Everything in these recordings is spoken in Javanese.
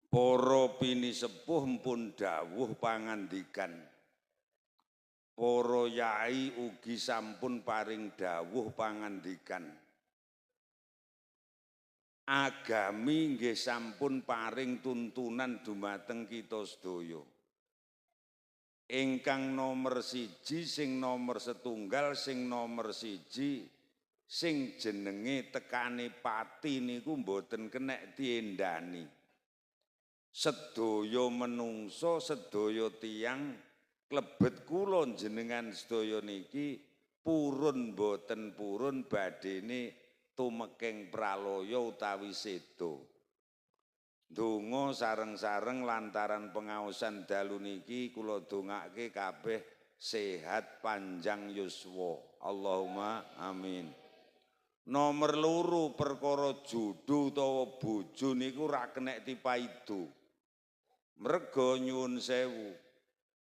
Para pinisepuh pun dawuh pangandikan. Para yai ugi sampun paring dawuh pangandikan. Agami nggih sampun paring tuntunan dumateng kita sedaya. Ingkang nomor siji, sing nomor setunggal, sing nomor siji, sing jenenge tekane pati niku mboten kenek diendani. Sedaya menungso, sedaya tiyang klebet kula jenengan sedaya niki purun boten purun badene tumekeng pralaya utawi sedo. Donga sareng-sareng lantaran pengaosan dalu niki kula dongake kabeh sehat panjang yuswa. Allahumma amin. Nomor loro perkara jodoh utawa bojo niku ra kenek tipaido. Merga nyuwun sewu.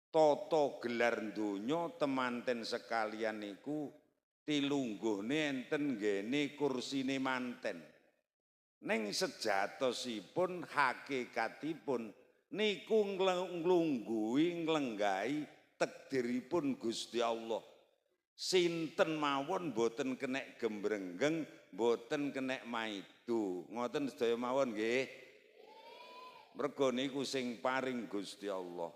Tata gelar donya temanten sekalian niku tilungguhne enten nggene kursine manten. Ning sejatosipun hakikatipun niku nglungguhi nglenggahi takdiripun Gusti Allah. Sinten mawon boten kenek gembrenggeng, boten kenek maido. Ngoten sedaya mawon nggih. Merga niku sing paring Gusti Allah.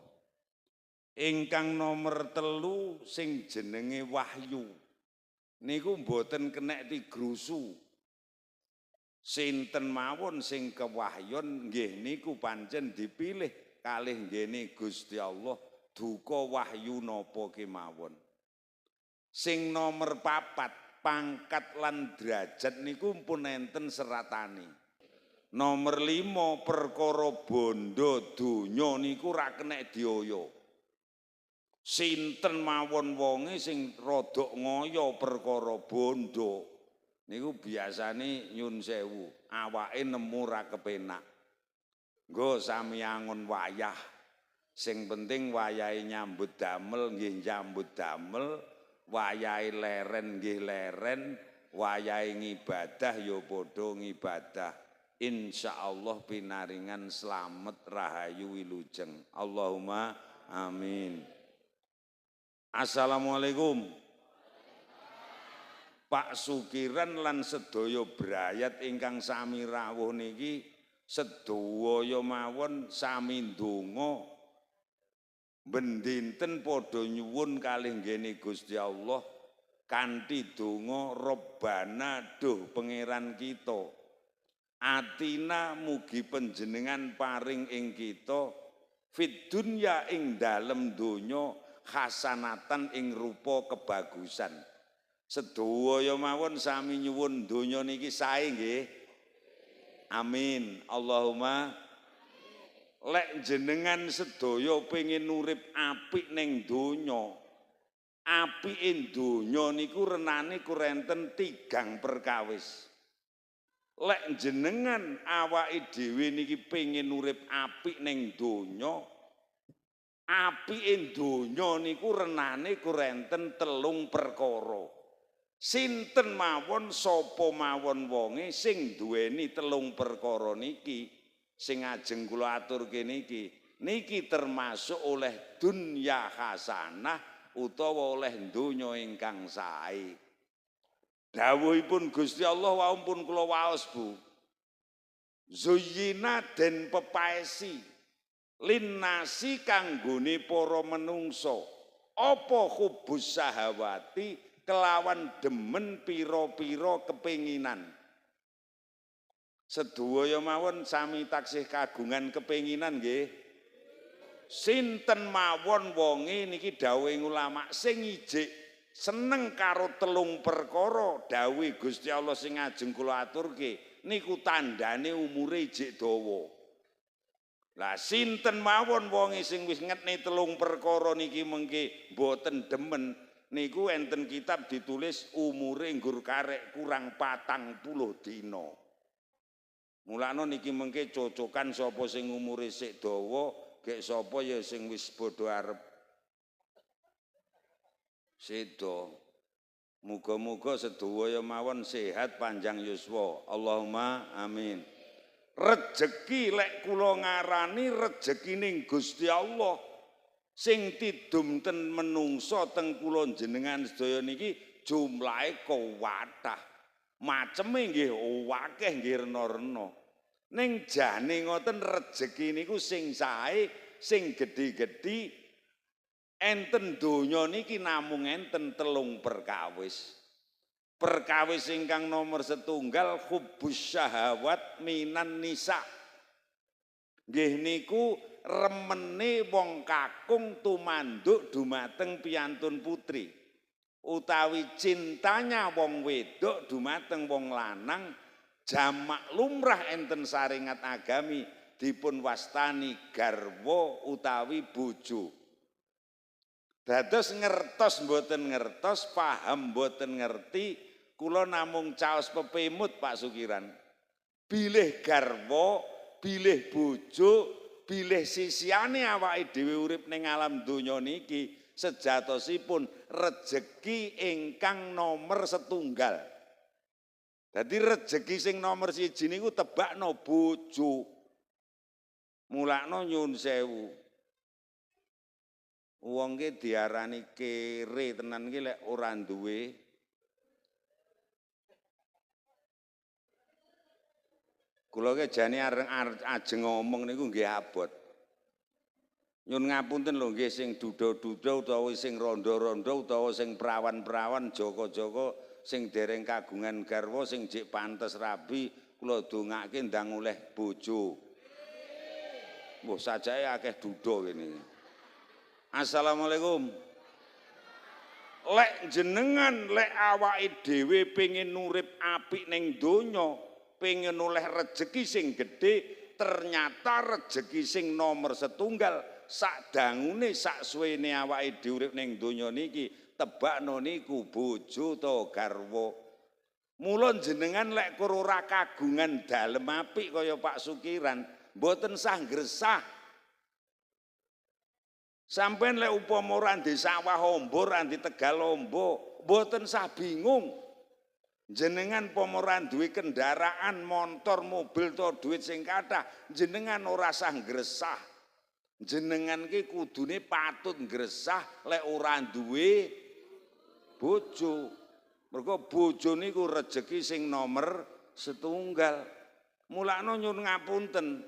Ingkang nomor 3 sing jenenge wahyu. Niku boten kenek digrusu. Sinten mawon sing kewahyon nggih niku pancen dipilih kalih nggene Gusti Allah duka wahyu napa kemawon. Sing nomor 4 pangkat lan derajat niku pun enten seratane. Nomor 5 perkara bondo donya niku ra kenek dioyo. Sinten mawon wonge sing rada ngoyo perkara bondo niku biasane nyun sewu awake nemu ra kepenak. Nggo sami angon wayah. Sing penting wayahe nyambut damel nggih nyambut damel, wayahe leren nggih leren, wayahe ngibadah ya padha ngibadah. Insyaallah pinaringan slamet rahayu wilujeng. Allahumma amin. Assalamualaikum. Pak Sukiran lan sedaya brayat ingkang sami rawuh niki sedaya mawon sami ndonga bendinten padha nyuwun kalih nggene Gusti Allah kanthi donga Robbana duh pangeran kita. Atina mugi panjenengan paring ing kita fid dunya ing dalem donya hasanatan ing rupa kebagusan. Sedaya mawon sami nyuwun donya niki sae nggih. Amin. Allahumma. Lek jenengan sedaya pengin urip apik ning donya, apike donya niku renane kurenten 3 perkawis. Lek jenengan awake dhewe niki pengin urip apik ning donya, apike donya niku renane kurenten 3 perkara. Sinten mawon sapa mawon wonge sing duweni 3 perkara niki sing ajeng kula aturke niki termasuk oleh dunya hasanah utawa oleh donya ingkang sae. Dawuhipun Gusti Allah waumpun kula waos Bu. Zuyyina den pepaesi linnasi kanggone para menungso apa hubus sahawati kelawan demen pira-pira kepinginan. Sedaya mawon sami taksih kagungan kepinginan nggih. Sinten mawon wonge niki dawuhing ulama sing ijik seneng karo 3 perkara dawuh Gusti Allah sing ajeng kula aturke niku tandane umure ijik dawa. Lah sinten mawon wonge sing wis ngetne 3 perkara niki mengke mboten demen niku enten kitab ditulis umure nggur karek kurang 40 dina. Mulane niki mengke cocokan sapa sing umure sik dawa, gek sapa ya sing wis bodho arep sedo. Muga-muga sedaya mawon sehat panjang yuswa. Allahumma amin. Rejeki lek kula ngarani rejeki ning Gusti Allah. Sing tidum ten menungso teng kula jenengan sedaya niki jumlahe kuwathah. Maceme nggih akeh nggih rena-rena. Ning jane ngoten rejeki niku sing sae, sing gedhi-gedhi enten donya niki namung enten 3 perkawis. Perkawis ingkang nomor setunggal hubbus syahawat minan nisa. Nggih niku remene wong kakung tumanduk dumateng piyantun putri. Utawi cintanya wong wedok dumateng wong lanang jamak lumrah enten saringat agami dipun wastani garwa utawi bojo. Dados ngertos mboten ngertos, paham mboten ngerti, kula namung caos pepemut Pak Sukiran. Bilih garwa, bilih bojo, bilih sisiane awake dhewe urip ning alam donya niki sejatosipun rejeki ingkang nomor setunggal. Dadi rejeki sing nomor 1 niku tebakno bojo. Mulakno nyun sewu. Wong ki diarani kere tenan ki lek ora duwe kula ki jane ajeng ngomong niku nggih abot. Nyun ngapunten lho nggih sing duda-duda utawa sing rondo-rondo utawa sing perawan-perawan joko-joko sing dereng kagungan garwa sing jek pantes rabi kula dongake ndang oleh bojo. Mbah sajake akeh duda kene. Assalamualaikum. Lek jenengan lek awake dhewe pengin urip apik ning donya, pengin oleh rejeki sing gedhe, ternyata rejeki sing nomor setunggal sak dangune sak suwene awake dhewe urip ning donya niki tebakno niku bojo to garwa. Mula jenengan lek ora kagungan dalem apik kaya Pak Sukiran, mboten sah gresah. Sampeyan lek upama ora ndek sawah amba, ora ndek tegal amba, mboten sah bingung. Jenengan upama ora duwe kendaraan, motor, mobil to duit sing kathah, jenengan ora sah gresah. Jenengan ki kudune patut gresah lek ora duwe bojo. Mergo bojo niku rejeki sing nomor setunggal. Mulakno nyuwun ngapunten.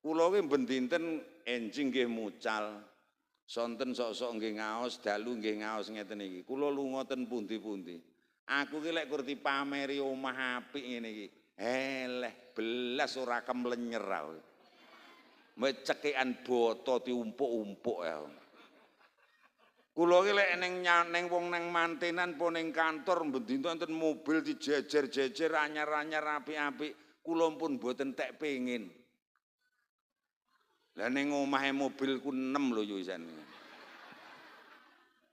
Kula ki ben dinten enjing nggih mucal. Sonten sok-sok nggih ngaos, dalu nggih ngaos ngeten iki. Kula lunga ten pundi-pundi. Aku ki lek kurti pameri omah apik ngene iki. Eleh belas ora kemlenyer aku. Mbek cekekan boto diumpuk-umpuk ya. Kula ki lek ning wong nang mantenan po ning kantor bendina enten mobil dijejer-jejer anyar-anyar apik-apik. Kula pun mboten tek pengin. Lah ning omahe mobilku 6 lho yo isan.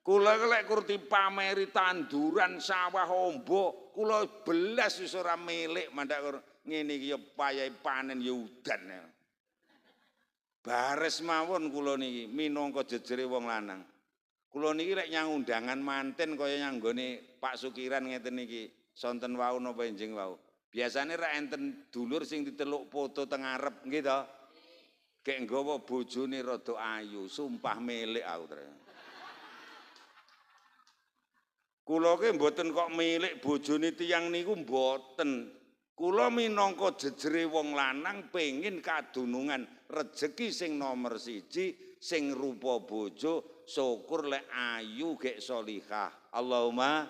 Kula lek kurti pameri tanduran sawah amba, kula belas wis ora milik mandak ngene iki ya payahe panen ya udan. Bares mawon kula niki minangka jejere wong lanang. Kula niki lek nyang undangan manten kaya nyang nggone Pak Sukiran ngeten niki, sonten wau napa enjing wau. Biasane ra enten dulur sing diteluk foto teng arep nggih to. Kek nggawa bojone rada ayu, sumpah milik aku terus. Kula ki mboten kok milik bojone tiyang niku mboten. Kula minangka jejere wong lanang pengin kadunungan rejeki sing nomor 1, sing rupa bojo, syukur lek ayu gek sholihah. Allahumma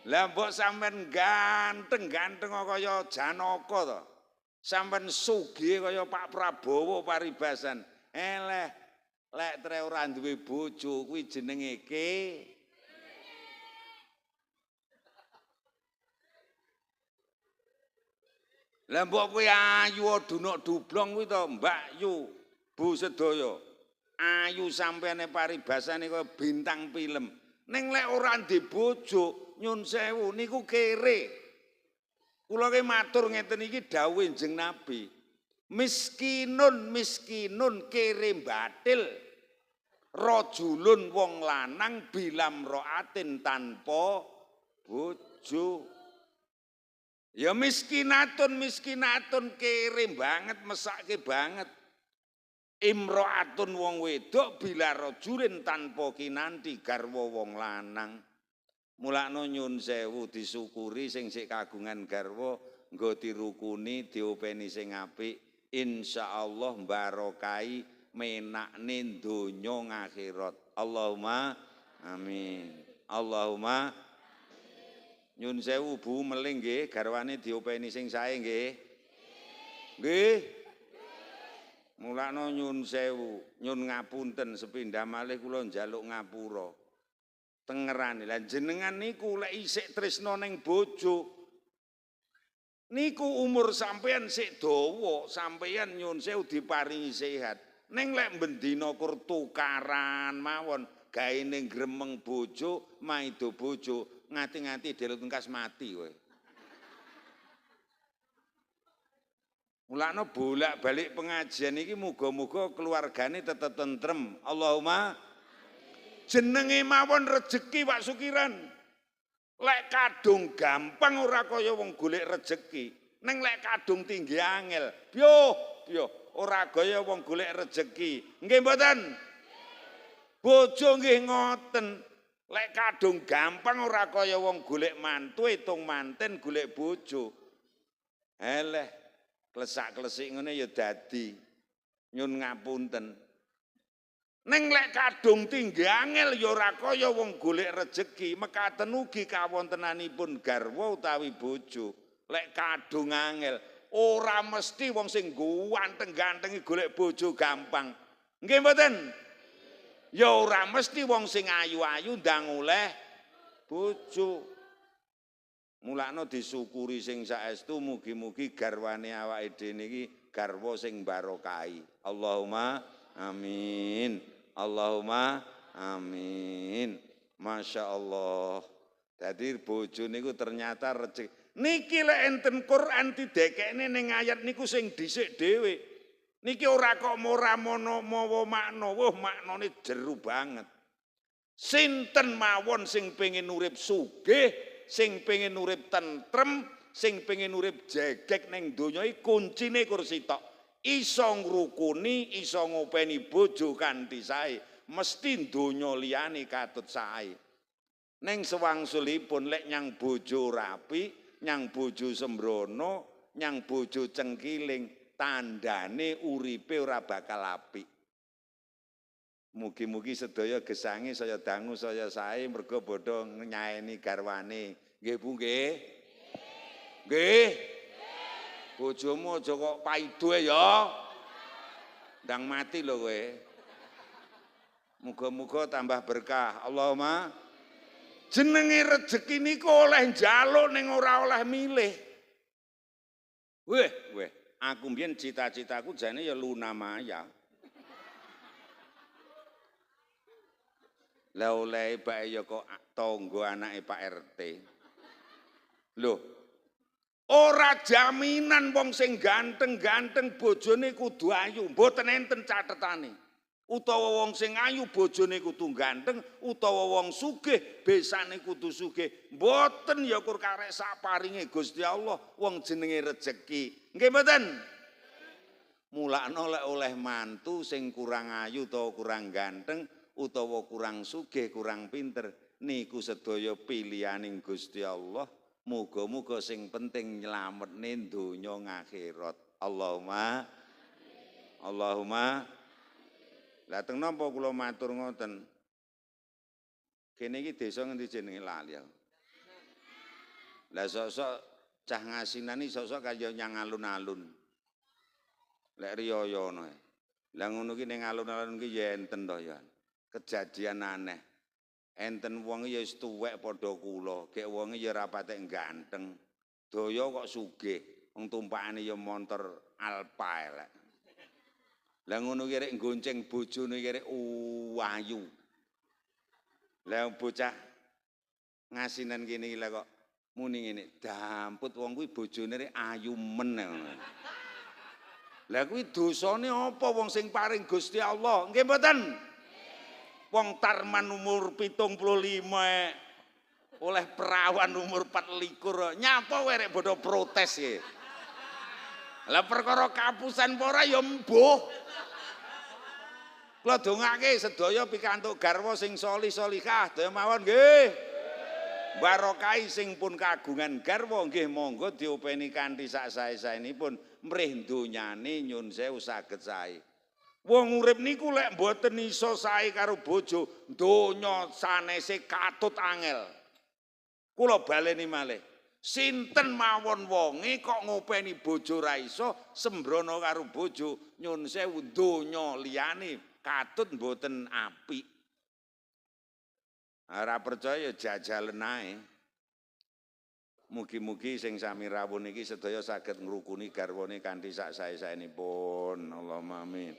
lah mbok sampean ganteng-ganteng kaya Janaka to. Sampeyan sugih kaya Pak Prabowo paribasan. Eleh lek tre ora duwe bojo kuwi jenenge Lah mbok kuwi ayu dunuk dublong kuwi to Mbak Yu, Bu sedaya. Ayu sampeyane paribasane kaya bintang film. Ning lek ora ndek bojo, nyun sewu niku kere. Kula ki matur ngeten iki dawuh Kanjeng Nabi. Miskinun kere batil. Rajulun wong lanang bilam raatin tanpa bojo. Ya miskinatun kere banget, mesake banget. Imro'atun wong wedok bila rajulin tanpa kinanti garwa wong lanang. Mulakno nyun sewu disyukuri sing sik kagungan garwa nggo dirukuni diopeni sing apik. Insyaallah barokai menakne donya ngakhirat. Allahumma amin. Allahumma nyun sewu Bu meling nggih garwane diopeni sing sae nggih. Nggih. Mulakno nyun sewu, nyun ngapunten sepindah malih kula njaluk ngapura. Tengerane lan jenengan niku lek isik tresna ning bojo niku umur sampeyan sik dawa, sampeyan nyun sewu diparingi sehat. Ning lek bendina kur tukaran mawon gawe ning gremeng bojo, maido bojo, ngati-ngati delut engkas mati kowe. Mulakno bolak-balik pengajian iki muga-muga keluargane tetep tentrem. Allahumma jenenge mawon rejeki Pak Sukiran. Lek kadung gampang ora kaya wong golek rejeki. Ning lek kadung tinggi angel, piyo ora kaya wong golek rejeki. Nggih mboten? Bojo nggih ngoten. Lek kadung gampang ora kaya wong golek mantu, hitung manten golek bojo. Eleh klesak-klesik ngene ya dadi nyun ngapunten. Ning lek kadung tinggi angel ya ora kaya wong golek rejeki, mekaten ugi kawontenanipun garwa utawi bojo. Lek kadung angel ora mesti wong sing ganteng-gantengi golek bojo gampang. Nggih mboten? Ya ora mesti wong sing ayu-ayu ndang oleh bojo. Mulakno disyukuri sing saestu mugi-mugi garwane awake dhewe niki garwa sing barokai. Allahumma amin. Allahumma amin. Masya Allah. Dadi bojo niku ternyata rezeki. Niki lek enten Quran didekekne ning ayat niku sing dhisik dhewe. Niki ora kok moramono mawa makna, wah maknane jeru banget. Sinten mawon sing pengin urip sugih, sing pengen urip tentrem, sing pengen urip jegek ning donya iki kuncine kursi tok. Iso ngrukuni, iso ngopeni bojo kanthi sae, mesti donya liyane katut sae. Ning sewangsulipun lek nyang bojo rapi, nyang bojo sembrono, nyang bojo cengkiling, tandane uripe ora bakal apik. Mugi-mugi sedaya gesangi saya dangu saya sae mergo bodho nyaeni garwane. Nggih Bu nggih? Nggih. Bojomu aja kok paido ya. Ndang mati lho kowe. Muga-muga tambah berkah. Allahumma jenenge rejeki niku oleh njaluk ning ora oleh milih. Weh, aku mbiyen cita-citaku jane ya Luna Maya. Lah oleh bae ya kok tangga anake Pak RT. Loh, ora jaminan wong sing ganteng-ganteng bojone kudu ayu, mboten enten catetane. Utawa wong sing ayu bojone kudu ganteng, utawa wong sugih besane kudu sugih. Mboten ya kur karek saparinge Gusti Allah wong jenenge rejeki. Nggih mboten? Mulakno lek oleh mantu sing kurang ayu utawa kurang ganteng, utawa kurang sugih, kurang pinter, niku sedaya pilihaning Gusti Allah. Muga-muga sing penting nyelametne donya ngakhirat. Allahumma Allahumma. Lah teng napa kula matur ngoten? Kene iki desa ngendi jenenge lali. Lah sok-sok cah ngasinani sok-sok kaya nyang alun-alun. Lek riyaya ngono. Lah ngono ki ning alun-alun ki ya enten to ya. Kejadian aneh. Enten wong ya wis tuwek padha kula, gek wong ya ora patek ganteng. Daya kok sugih, wong tumpakane ya montor Alfa elek. Lah ngono ki rek gonceng bojone ki rek ayu. Lah bocah ngasinan kene iki lha kok muni ngene, damput wong kuwi bojone rek ayu men. Lah kuwi dosane apa wong sing paring Gusti Allah? Nggih mboten? Wong Tarman umur 75 oleh perawan umur 24 nyapa werek bodo protes ya. Lah perkara kapusan ora ya mbuh. Kula dongake sedaya pikantuk garwa sing solih-solihah daya mawon nggih. Barokai sing pun kagungan garwa nggih monggo diopeni kanthi sak sae-saenipun mrih donyane nyun sewu saged sae. Wong urip niku lek mboten iso sae karo bojo donya sanese katut angel. Kula baleni malih. Sinten mawon wonge kok ngopeni bojo ra iso sembrono karo bojo nyun sewu donya liyane katut mboten apik. Ora percaya jajalen ae. Mugi-mugi sing sami rawuh niki sedaya saged ngrukuni garwane kanthi sak sae-saenipun. Allahumma amin.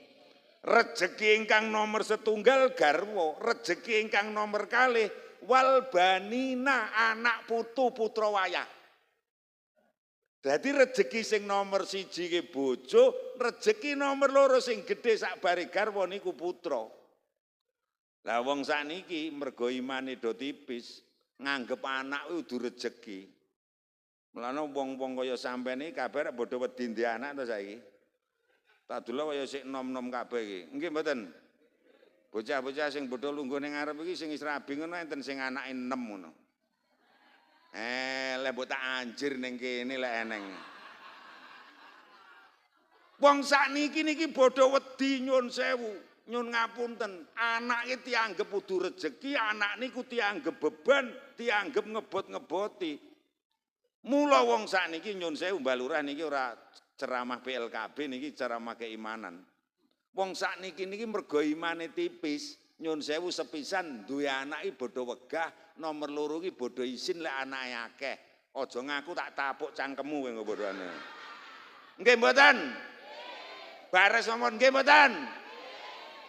Rejeki ingkang nomor setunggal garwa, rejeki ingkang nomor kalih wal banina anak putu putra wayah. Dadi rejeki sing nomor 1 ki bojo, rejeki nomor 2 sing gedhe sakbare garwa niku putra. Lah wong sakniki mergo imane do tipis, nganggep anak kudu rejeki. Mulane wong-wong kaya sampeyan iki kabeh padha wedi ndek anak to saiki. Tak delok kaya sik nom-nom kabeh iki. Nggih mboten? Bocah-bocah sing bodho lungguh ning ngarep iki sing wis rabi ngono enten sing anake 6 ngono. Lek mbok tak anjir ning kene lek eneng. Wong sakniki niki bodho wedi nyun sewu. Nyun ngapunten, anake dianggep kudu rejeki, anak niku dianggep beban, dianggep ngebot-ngeboti. Mula wong sakniki nyun sewu Mbah Lurah niki ora ceramah PLKB niki ceramah keimanan. Wong sakniki niki mergo imane tipis, nyun sewu sepisan duwe anak iki bodho wegah, nomor 2 iki bodho isin lek anake akeh. Aja ngaku tak tapuk cangkemmu kowe bodhone. Nggih mboten? Bares mawon nggih mboten?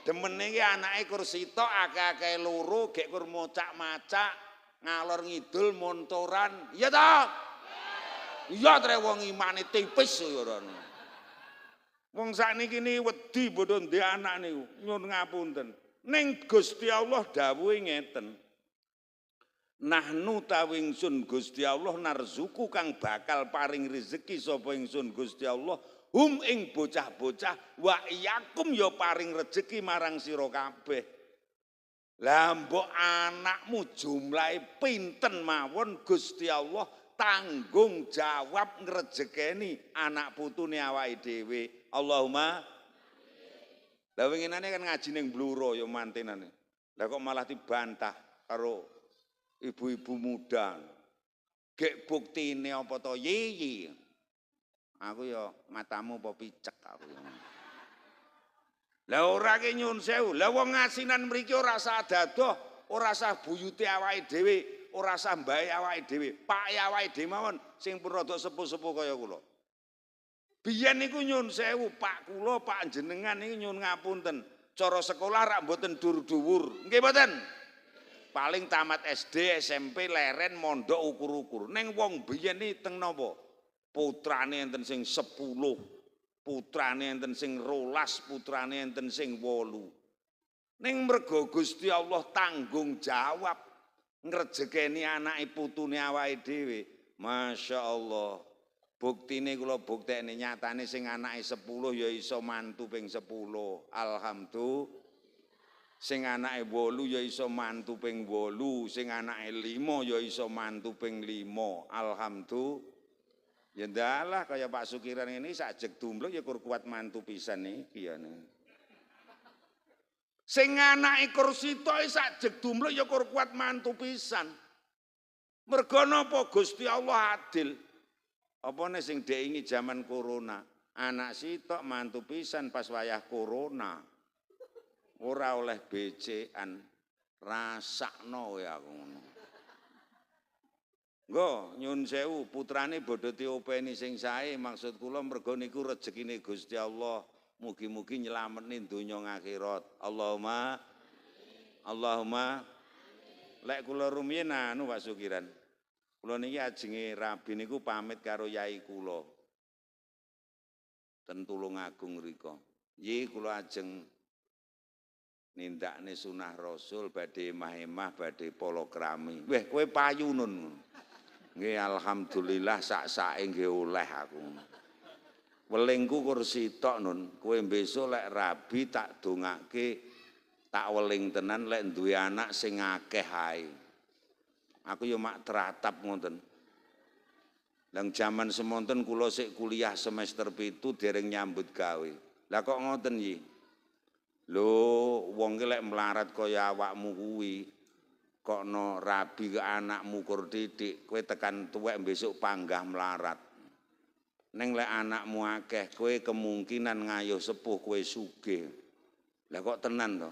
Demen iki anake kursi tok akeh-akeh loro gek kur mocak-macak ngalor ngidul montoran. Iya ta? Iya tre wong imane tipis ya ora. Wong sakniki ni wedi bodho ndek anak niku. Nyun ngapunten. Ning Gusti Allah dawuhe ngeten. Nahnu tawingsun Gusti Allah narzuku kang bakal paring rezeki sapa ingsun Gusti Allah ing bocah-bocah wa iyakum ya paring rezeki marang sira kabeh. Lah mbok anakmu jumlahe pinten mawon Gusti Allah tanggung jawab ngrejekeni anak putune awake dhewe. Allahumma. Lah winginane kan ngaji ning Bluro ya mantenane. Lah kok malah dibantah karo ibu-ibu muda. Gek buktine apa to yiyi. Aku ya matamu apa picek aku ya. Lah ora ki nyun sewu. Lah wong ngasinan mriki ora usah dadoh, ora usah buyute awake dhewe, ora usah mbae awake dhewe. Pake awake dhewe mawon sing pun rada sepuh-sepuh kaya kula. Biyen niku nyun sewu, Pak kula, Pak jenengan iki nyun ngapunten. Cara sekolah rak mboten dur-dhuwur. Nggih mboten? Paling tamat SD, SMP, leren, mondok ukur-ukur. Ning wong biyen iki teng napa? Putrane enten sing 10, putrane enten sing 12, putrane enten sing 8. Ning mergo Gusti Allah tanggung jawab ngrejekeni anake putune awake dhewe. Masya Allah. Buktine kula buktekne nyatane sing anake 10 ya iso mantu ping 10. Alhamdulillah. Sing anake 8 ya iso mantu ping 8, sing anake 5 ya iso mantu ping 5. Alhamdulillah. Ya ndalah kaya Pak Sukiran ini sajek dumblek ya kur kuat mantu pisan iki ya. Sing anake kursi tok sajek dumblek ya kur kuat mantu pisan. Mergo napa Gusti Allah adil. Apane sing deingi zaman corona, anak sitok mantu pisan pas wayah corona. Ora oleh becekan, rasakno ya aku ngono. Nggo nyun sewu putrane bodho diopeni sing sae maksud kula mergo niku rezekine Gusti Allah. Mugi-mugi nyelametni donya akhirat. Allahumma Allahumma. Lek kula rumiyin anu Pak Sukiran. Kula niki ajenge rabi niku pamit karo yai kula. Ten Tulungagung rika. Nggih kula ajeng nindakne sunah Rasul badhe emah-emah badhe polokrami. Weh kowe payu nun. Nggih alhamdulillah sak-sake nggih oleh aku. Welingku kursi tok nun, kowe besok lek rabi tak dongake tak weling tenan lek duwe anak sing akeh ae. Aku yo mak teratap ngoten. Lang jaman semonten kula sik kuliah semester 7 dereng nyambut gawe. Lah kok ngoten iki? Lho, wong ki lek melarat kaya awakmu kuwi, kok no rabi ke anakmu kur didik, kowe tekan tuwek besok panggah melarat. Neng lek anakmu akeh, kowe kemungkinan ngayuh sepuh kowe sugih. Lah kok tenan to?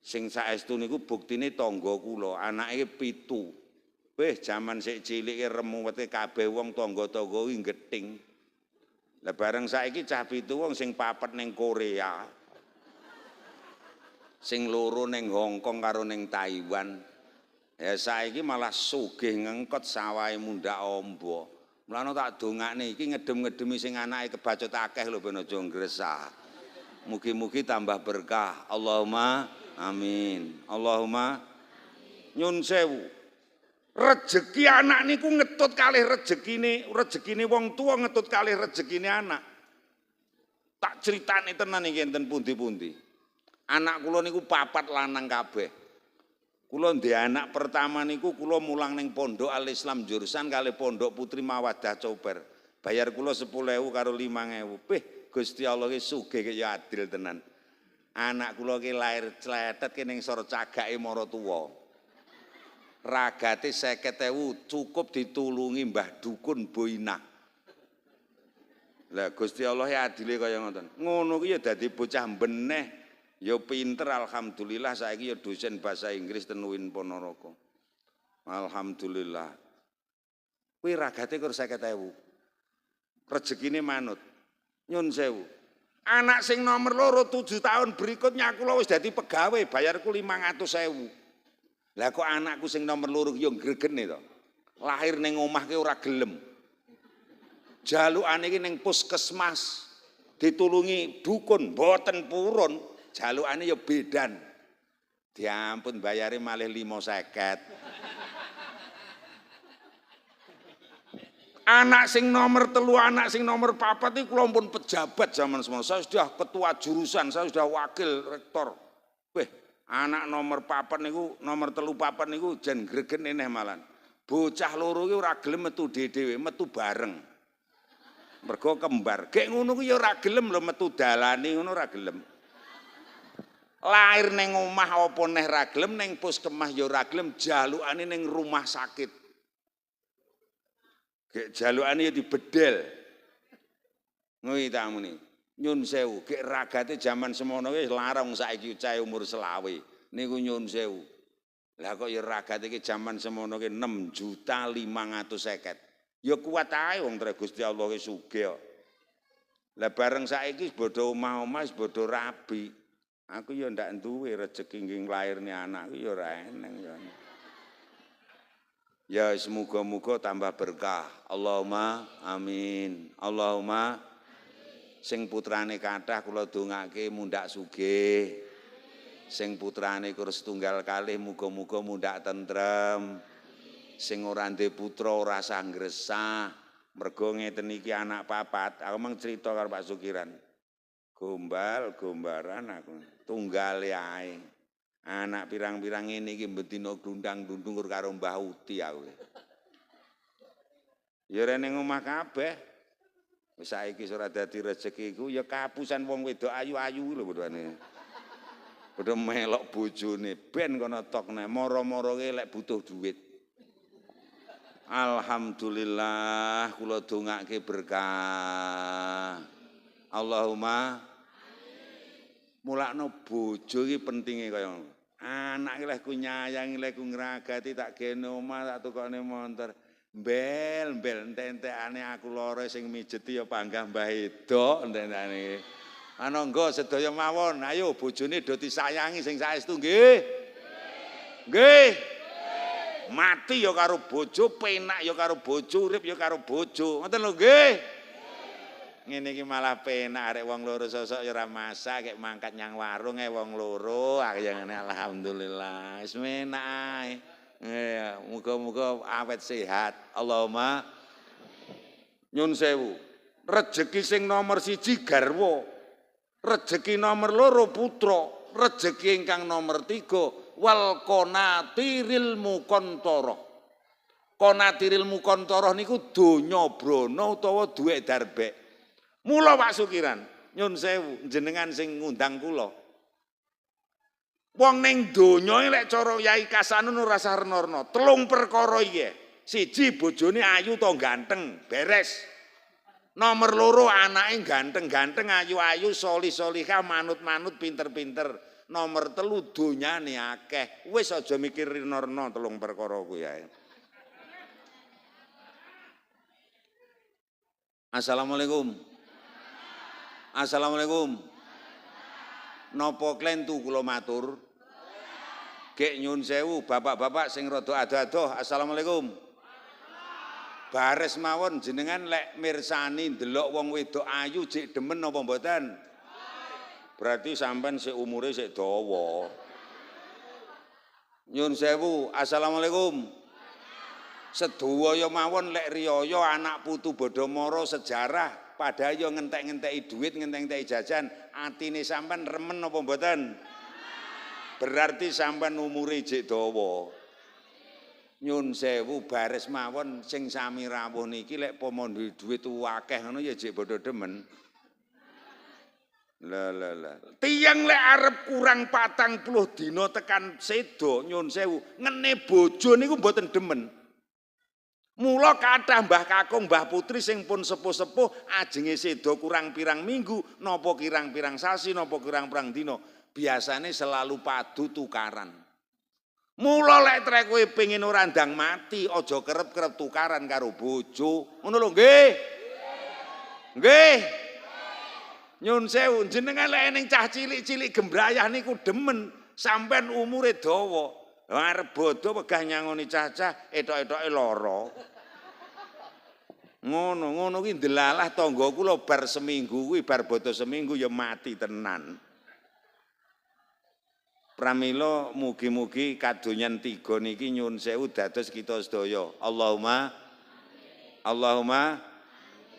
Sing saestu niku buktine tangga kula, anake 7. Weh, jaman sik cilike remuwete kabeh wong tangga-tangga kuwi gething. Lah bareng saiki cah 7 wong sing 4 ning Korea. Sing 2 ning Hong Kong karo ning Taiwan. Ya saiki malah sugih ngengkot sawahe mundak ombo. Mulane tak dongakne iki ngedem-ngedemi sing anake kebacut akeh lho ben aja ngresah. Mugi-mugi tambah berkah. Allahumma amin. Allahumma nyun sewu. Rezeki anak niku ngetut kalih rezekine wong tua ngetut kalih rezekine anak. Tak critani tenan iki enten pundi-pundi. Anak kula niku 4 lanang kabeh. Kula ndek anak pertama niku kula mulang ning Pondok Al Islam jurusan kali Pondok Putri Mawaddah Coper. Bayar kula 10.000 karo 5.000. Pih, Gusti Allah ki sugih ki ya adil tenan. Anak kula ki lair cletet ki ning sor cagake maratuwa. Ragate 50.000 cukup ditulungi Mbah Dukun Boina. Lah Gusti Allah ya adile kaya ngoten. Ngono ki ya dadi bocah beneh, ya pinter alhamdulillah saiki ya dosen bahasa Inggris ten UIN Ponorogo. Alhamdulillah. Kuwi ragate kur 50.000. Rezekine manut. Nyun sewu. Anak sing nomor 2 7 tahun berikutnya kula wis dadi pegawai, bayarku 500.000. Lah kok anakku sing nomor 2 yo gregene to. Lahir ning omah ki ora gelem. Jalukane iki ning puskesmas ditulungi dukun mboten purun, jalukane yo bedan. Diampun bayare malih 5.50. Anak sing nomor 3, anak sing nomor 4 iki kula pun pejabat zaman semono. Saya sudah ketua jurusan, saya sudah wakil rektor. Weh, anak nomor 4 niku, nomor 3 4 niku jan gregen eneh malan. Bocah loro iki ora gelem metu dhewe, metu bareng. Mergo kembar. Gek ngono ku ya ora gelem lho metu dalane ngono ora gelem. Lahir ning omah apa neh ra gelem, ning puskemah ya ora gelem, jalukane ning rumah sakit. Gek jalukane ya dibedel. Ngono ta muni. Nyun sewu, gek ragate zaman semono wis larang saiki cah umur 20. Niku nyun sewu. Lah kok ya ragate iki zaman semono ki 6.550.000. Ya kuat ae wong tre Gusti Allah ki sugih kok. Lah bareng saiki bodho omah-omah wis bodho rabi. Aku ya ndak duwe rezeki nggih nglairne anakku ya ora eneng ya. Ya semoga-moga tambah berkah. Allahumma amin. Allahumma sing putrane kathah kula dongake mundak sugih. Sing putrane kur setunggal kalih muga-muga mundak tentrem. Sing ora ndek putra ora usah ngresah. Mergo ngeten iki anak 4, aku mang cerita karo Pak Sukiran. Gombal-gombaran aku tunggale ae. Anak pirang-pirang ngene iki betina glundang-glundung karo Mbah Uti aku. Ya rene omah kabeh. Wis saiki ora dadi rezekiku ya kapusan wong wedok ayu-ayu lho bodhone. Padha melok bojone ben kono tokne moro-moro ki lek butuh duit. Alhamdulillah kula dongake berkah. Allahumma mulakno bojo iki pentinge kaya ngono. Anak iki lek ku nyayangi, lek ku ngragati tak gene omah tak tukokne montor. Mbel-mbel entek-entekane aku lara sing mijeti ya panggah Mbah Edok entek-entekane. Anangga sedaya mawon, ayo bojone do disayangi sing saestu nggih. Nggih. Mati ya karo bojo, penak ya karo bojo, urip ya karo bojo. Ngoten lho nggih. ngene iki malah penak arek wong loro sosok ya ora masak kek mangkat nyang warung wong loro kaya ngene alhamdulillah wis menak ae. Ya, muga-muga awet sehat. Allahumma nyun sewu. Rejeki sing nomor 1 garwa. Rejeki nomor 2 putra, rejeki ingkang nomor 3 wal qanatiril muqantara. Qanatiril muqantara niku donya brana utawa dhuwit darbek. Mula Pak Sukiran, nyun sewu jenengan sing ngundang kula. Wong ning donya lek cara Yai Kasanun ora usah renorno. 3 perkara iki. 1 bojone ayu to ganteng, beres. Nomor 2 anake ganteng-ganteng, ayu-ayu, solih-solihah, manut-manut, pinter-pinter. Nomor 3 donyane akeh. Wis aja mikir renorno 3 perkara kuwi ae. Assalamualaikum. Assalamualaikum. Napa klentu kula matur? Gek nyun sewu bapak-bapak sing rada adoh-adoh. Assalamualaikum. Bares mawon jenengan lek mirsani ndelok wong wedok ayu jek demen napa mboten? Berarti sampean sik umure sik dawa. Nyun sewu. Assalamualaikum. Sedaya mawon lek riyaya anak putu Badomoro sejarah padha yo ngentek-ngenteki duit, ngentek-ngenteki jajan, atine sampean remen napa mboten? Berarti sampean umure jek dawa. Nyun sewu bares mawon sing sami rawuh niki lek pomo duit akeh ngono ya jek padha demen. Lah. Tiyang lek arep kurang 40 dina tekan sedo nyun sewu ngene bojo niku mboten demen. Mula kathah mbah kakung mbah putri sing pun sepuh-sepuh ajenge sedo kurang pirang minggu napa kirang-pirang sasi napa kirang-pirang dina biasane selalu padu tukaran. Mula lek trek kowe pengin ora ndang mati aja kerep-kerep tukaran karo bojo. Ngono lho nggih. Nggih. Nyun sewu jenengan lek ning cah cilik-cilik gembrayah niku demen sampean umure dawa. Arep bodho wegah nyangoni cah-cah etok-etoke lara. Ngono ki ndelalah tangga kula bar seminggu kuwi bar bodho seminggu ya mati tenan. Pramila mugi-mugi kadonyan 3 niki nyun sewu dados kita sedaya. Allahumma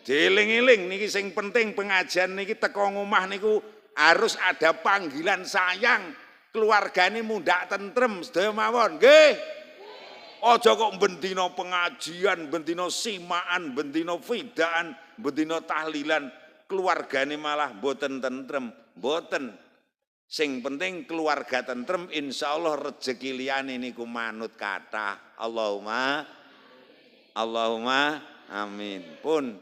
dieling-eling niki sing penting pengajian niki teko ngomah niku harus ada panggilan sayang. Keluargane mundak tentrem sedaya mawon nggih. Aja kok bendina pengajian, bendina simaan, bendina fidaan, bendina tahlilan keluargane malah mboten tentrem, mboten. Sing penting keluarga tentrem insyaallah rezeki liyane niku manut kathah. Allahumma amin. Pun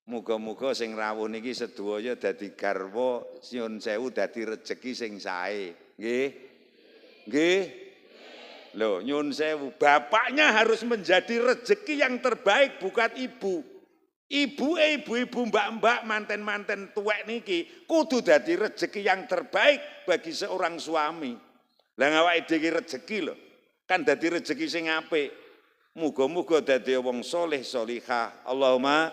muga-muga sing rawuh niki sedaya dadi garwa nyun sewu dadi rezeki sing sae. Nggih. Loh, nyun sewu, bapaknya harus menjadi rezeki yang terbaik bukan ibu. Ibu-ibu, mbak-mbak, manten-manten tuwek niki kudu dadi rezeki yang terbaik bagi seorang suami. Lah ngawake dhewe rezeki lho. Kan dadi rezeki sing apik. Muga-muga dadi wong saleh salihah. Allahumma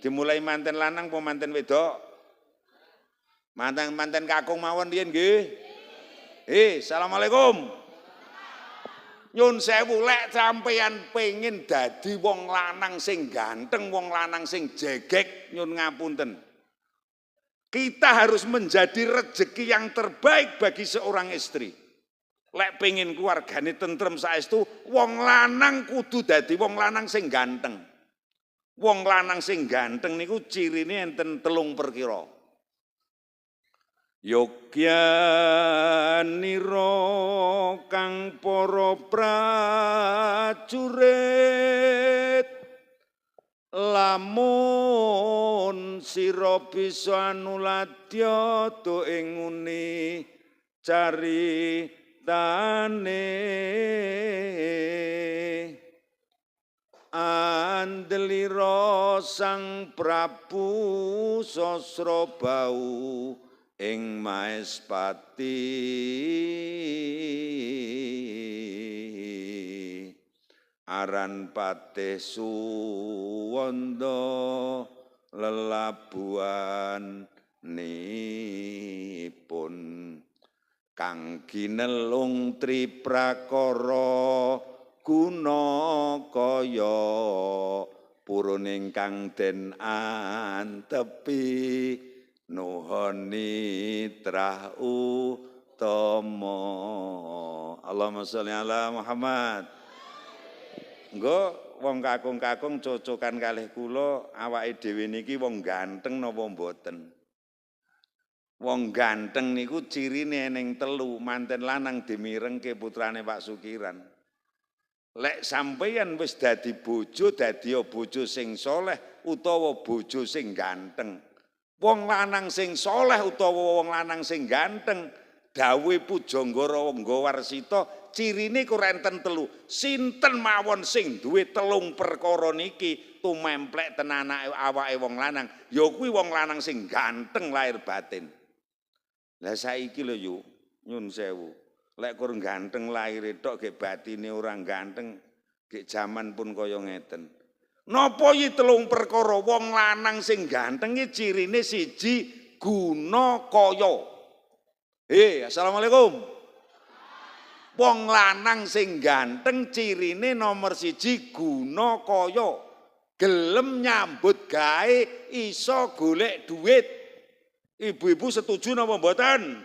dimulai manten lanang apa manten wedok? Manten kakung mawon riyen nggih. Assalamualaikum. Nyun sewu lek sampeyan pengin dadi wong lanang sing ganteng, wong lanang sing jegek, nyun ngapunten. Kita harus menjadi rezeki yang terbaik bagi seorang istri. Lek pengin keluargane tentrem saestu, wong lanang kudu dadi wong lanang sing ganteng. Wong lanang sing ganteng niku cirine enten 3 perkara. Yogyanira kang para prajurit lamun sira bisa nuladya to ing nguni caritane andelira Sang Prabu Sasrabau ing Maespati aran Patih Suwanda lelabuhan nipun kang ginelung triprakara guna kaya purun ingkang den antepi nuhoni trah utama. Allahumma sholli ala Muhammad. Nggo wong kakung-kakung cocokan kalih kula awake dhewe niki wong ganteng napa mboten? Wong ganteng niku cirine ning telu, manten lanang dimirengke putrane Pak Sukiran. Lek sampeyan wis dadi bojo sing soleh utawa bojo sing ganteng. Wong lanang sing soleh utawa wong lanang sing ganteng, dawuh Pujanggara Nggawarsita cirine ku renten telu. Sinten mawon sing duwe telung perkara niki tumemplek tenanake awake wong lanang, ya kuwi wong lanang sing ganteng lahir batin. Lah saiki lho yu, nyun sewu. Lek kur ganteng lahir tok ge batine ora ganteng, ge jaman pun kaya ngeten. Napa iki telung perkara wong lanang sing ganteng iki cirine siji guna kaya. Assalamualaikum. Wong lanang sing ganteng cirine nomor siji guna kaya. Gelem nyambut gawe, iso golek duit. Ibu-ibu setuju napa mboten?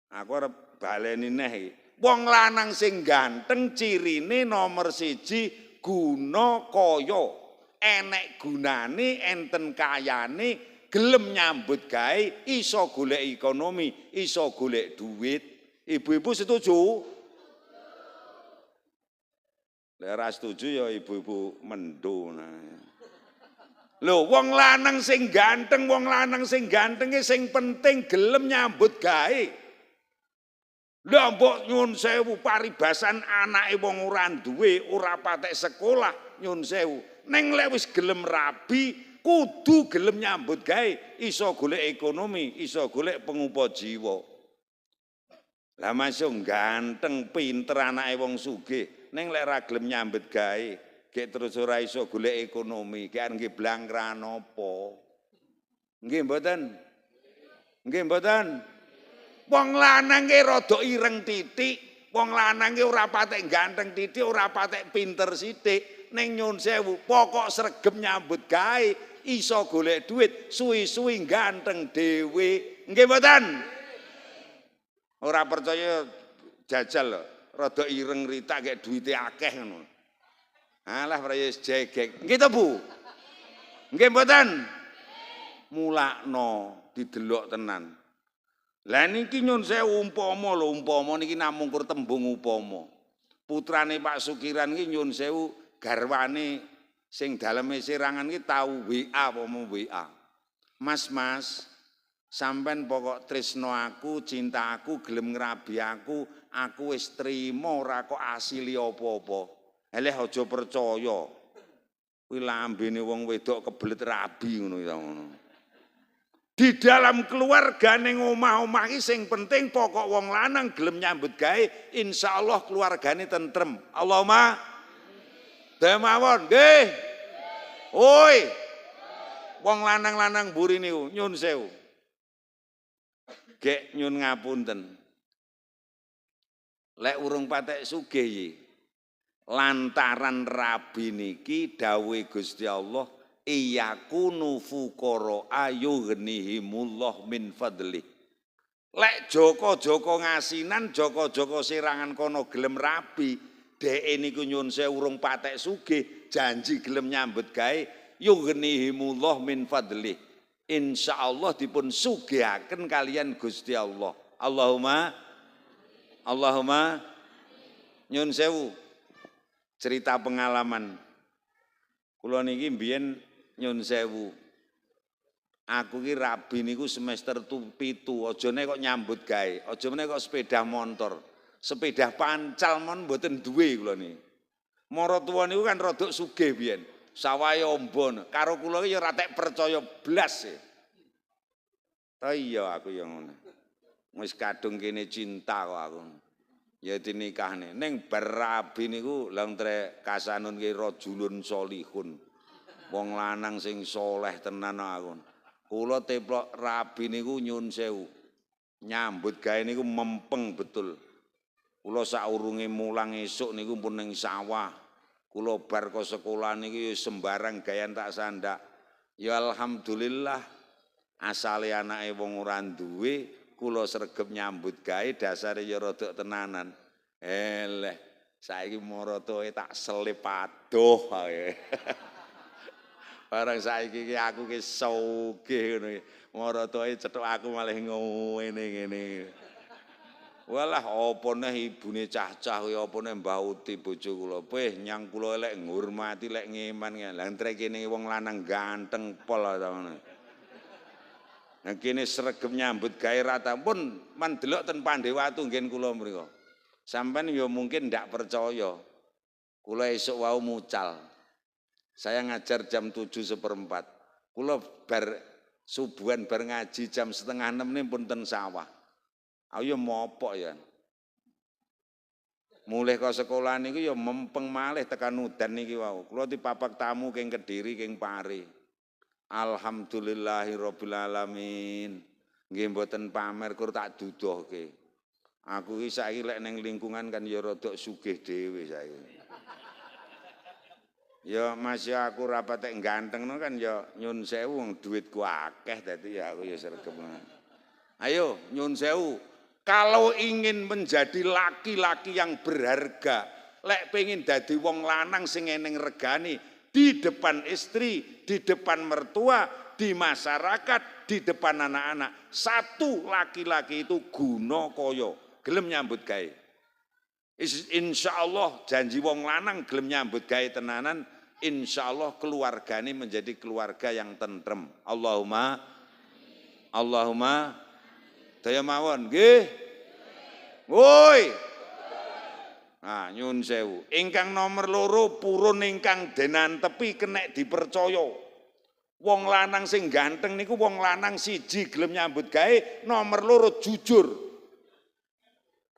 Aku arep baleni neh. Wong lanang sing ganteng cirine nomor siji guna kaya. Enek gunane, enten kayane, gelem nyambut gawe, iso golek ekonomi, iso golek duit. Ibu-ibu setuju? Lek ora setuju ya ibu-ibu mendo. Lho, wong lanang sing ganteng sing penting gelem nyambut gawe. Lah mbok nyun sewu paribasan anake wong ora duwe, ora patek sekolah, nyun sewu. Ning lek wis gelem rabi, kudu gelem nyambut gawe, iso golek ekonomi, iso golek pengupa jiwa. Lah masuk ganteng, pinter anake wong sugih, ning lek ora gelem nyambut gawe, gek terus ora iso golek ekonomi, gek nggih blangkran apa. Nggih mboten? Nggih mboten? Wong lanang ki rada ireng titik, wong lanang ki ora patek ganteng titik, ora patek pinter sithik, ning nyun sewu pokok sregep nyambut gawe, iso golek duit, suwi-suwi ganteng dhewe. Nggih mboten? Ora percaya jajal lho, rada ireng ritak gek duwite akeh ngono. Alah prayes jegek. Nggih to, Bu? Nggih mboten? Mulakno didelok tenan. Lah niki nyun sewu umpama lho, umpama niki namung kur tembung upama. Putrane Pak Sukiran iki nyun sewu garwane sing daleme serangan iki tau WA apa mau WA. Mas, sampean pokok tresno aku, cinta aku, gelem ngrabi aku wis trima ora kok asili apa-apa. Eleh aja percaya. Kuwi lambene wong wedok kebelet rabi ngono ya ngono. Di dalam keluarga ning omah-omah iki sing penting pokok wong lanang gelem nyambut gawe, insyaallah keluargane tentrem. Allahumma demawon nggih. Oi. Wong lanang-lanang mburi niku nyun sewu. Gek nyun ngapunten. Lek urung patek sugih iki. Lantaran rabi niki dawuhe Gusti Allah iyakunu fuqara ayughnihimullah min fadli. Lek Joko-joko ngasinan, Joko-joko serangan kono gelem rabi, dheke niku nyun sewu urung patek sugih, janji gelem nyambut gawe, yughnihimullah min fadli. Insyaallah dipun sugihaken kalian Gusti Allah. Allahumma nyun sewu. Cerita pengalaman. Kula niki mbiyen nyun sewu. Aku ki rabi niku semester 7, aja nek kok nyambut gawe, aja meneh kok sepeda motor. Sepeda pancal mon mboten duwe kula niki. Mara tuwa niku kan rada sugih biyen. Sawahe ombon, karo kula ki ya ora tek percaya blas e. Ta iya aku ya ngono. Wis kadung kene cinta kok aku. Ya dinikahne ning bar rabi niku lang tre kasanun ki rajulun solihun. Wong lanang sing soleh tenan aku. Kula teplok rabi niku nyun sewu. Nyambut gawe niku mempeng betul. Kula saurunge mulang esuk niku pun ning sawah. Kula bar ke sekolah niku sembarang gayan tak sandak. Ya alhamdulillah asale anake wong ora duwe kula sregep nyambut gawe dasare ya rada tenanan. Eleh saiki maratoe tak selip adoh ae. Barang saiki ki aku ki sugih ngono iki. Maratoe cethuk aku malah ngene-ngene. Walah apa neh ibune cah-cah kuwi apa neh Mbah Uti bojo kula. Peh nyang kula elek ngurmati lek ngeman. Lah entrek kene wong lanang ganteng pol ta ngono. Nah kene sregep nyambut gawe rata pun man delok ten Pandewatu nggen kula mriku. Sampeyan ya mungkin ndak percaya. Kula esuk wau mucal. Saya ngajar jam 7:15. Kula bar subuhan bar ngaji jam 5:30 nih pun ten sawah. Ayo mopok ya. Mulih ke sekolah niku ya mempeng malih tekan udan niki wau. Kula dipapak tamu keng Kediri keng Pari. Alhamdulillahirabbil alamin. Nggih mboten pamer kur tak duduhke. Aku iki saiki lek ning lingkungan kan ya rada sugih dhewe saiki. Ya masih aku rapatek ganteng no kan ya nyun sewu duitku akeh dadi ya aku ya sregep. Ayo nyun sewu. Kalau ingin menjadi laki-laki yang berharga, lek pengen dadi wong lanang sing eneng regani di depan istri, di depan mertua, di masyarakat, di depan anak-anak. Satu laki-laki itu guna koyo, gelem nyambut gawe. Insya Allah janji wong lanang gelem nyambut gawe tenanan, insya Allah keluargane menjadi keluarga yang tentrem. Allahumma daya mawon nggih. Woi. Nah, nyun sewu. Ingkang nomor loro purun ingkang denan tepi kenek dipercaya. Wong lanang sing ganteng niku wong lanang siji gelem nyambut gawe, nomor loro jujur.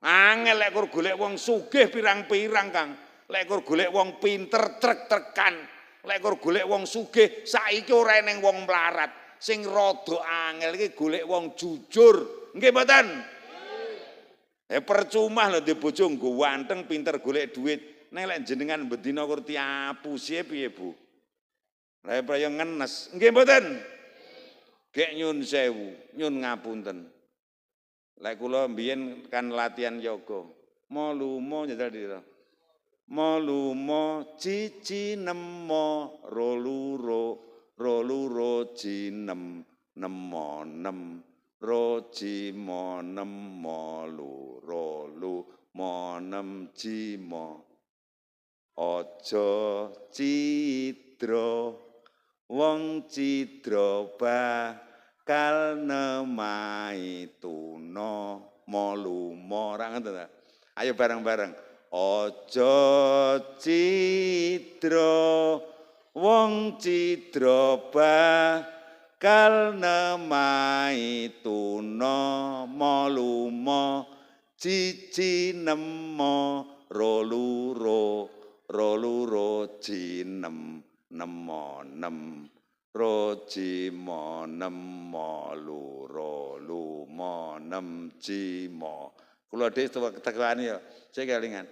Angel lek kur golek wong sugih pirang-pirang, Kang. Lek kur golek wong pinter trek-trekan. Lek kur golek wong sugih saiki ora eneng wong melarat. Sing rada angel iki golek wong jujur. Nggih mboten? Percuma lho di bojo nggo wanteng pinter golek duit. Nek lek jenengan bendina kur tiapusi piye, Bu? Lah praya ngenes. Nggih mboten? Gek nyun sewu, nyun ngapunten. Lek kula mbiyen kan latihan yoga. Molumo nyetel dira. Molumo cici nemo roluro cinem nemo nem roji monem molu rolu monem cimo ojo cidro wong cidro bakal nemai tuno molumo ra ngoten ta. Ayo bareng-bareng. Ojo cidro wong cidro bakal nemai tuno molumo cici nemo roluro cinem nemo nem roji monem molu monem cimo. Kula dhewe tekani ya, saya kelingan.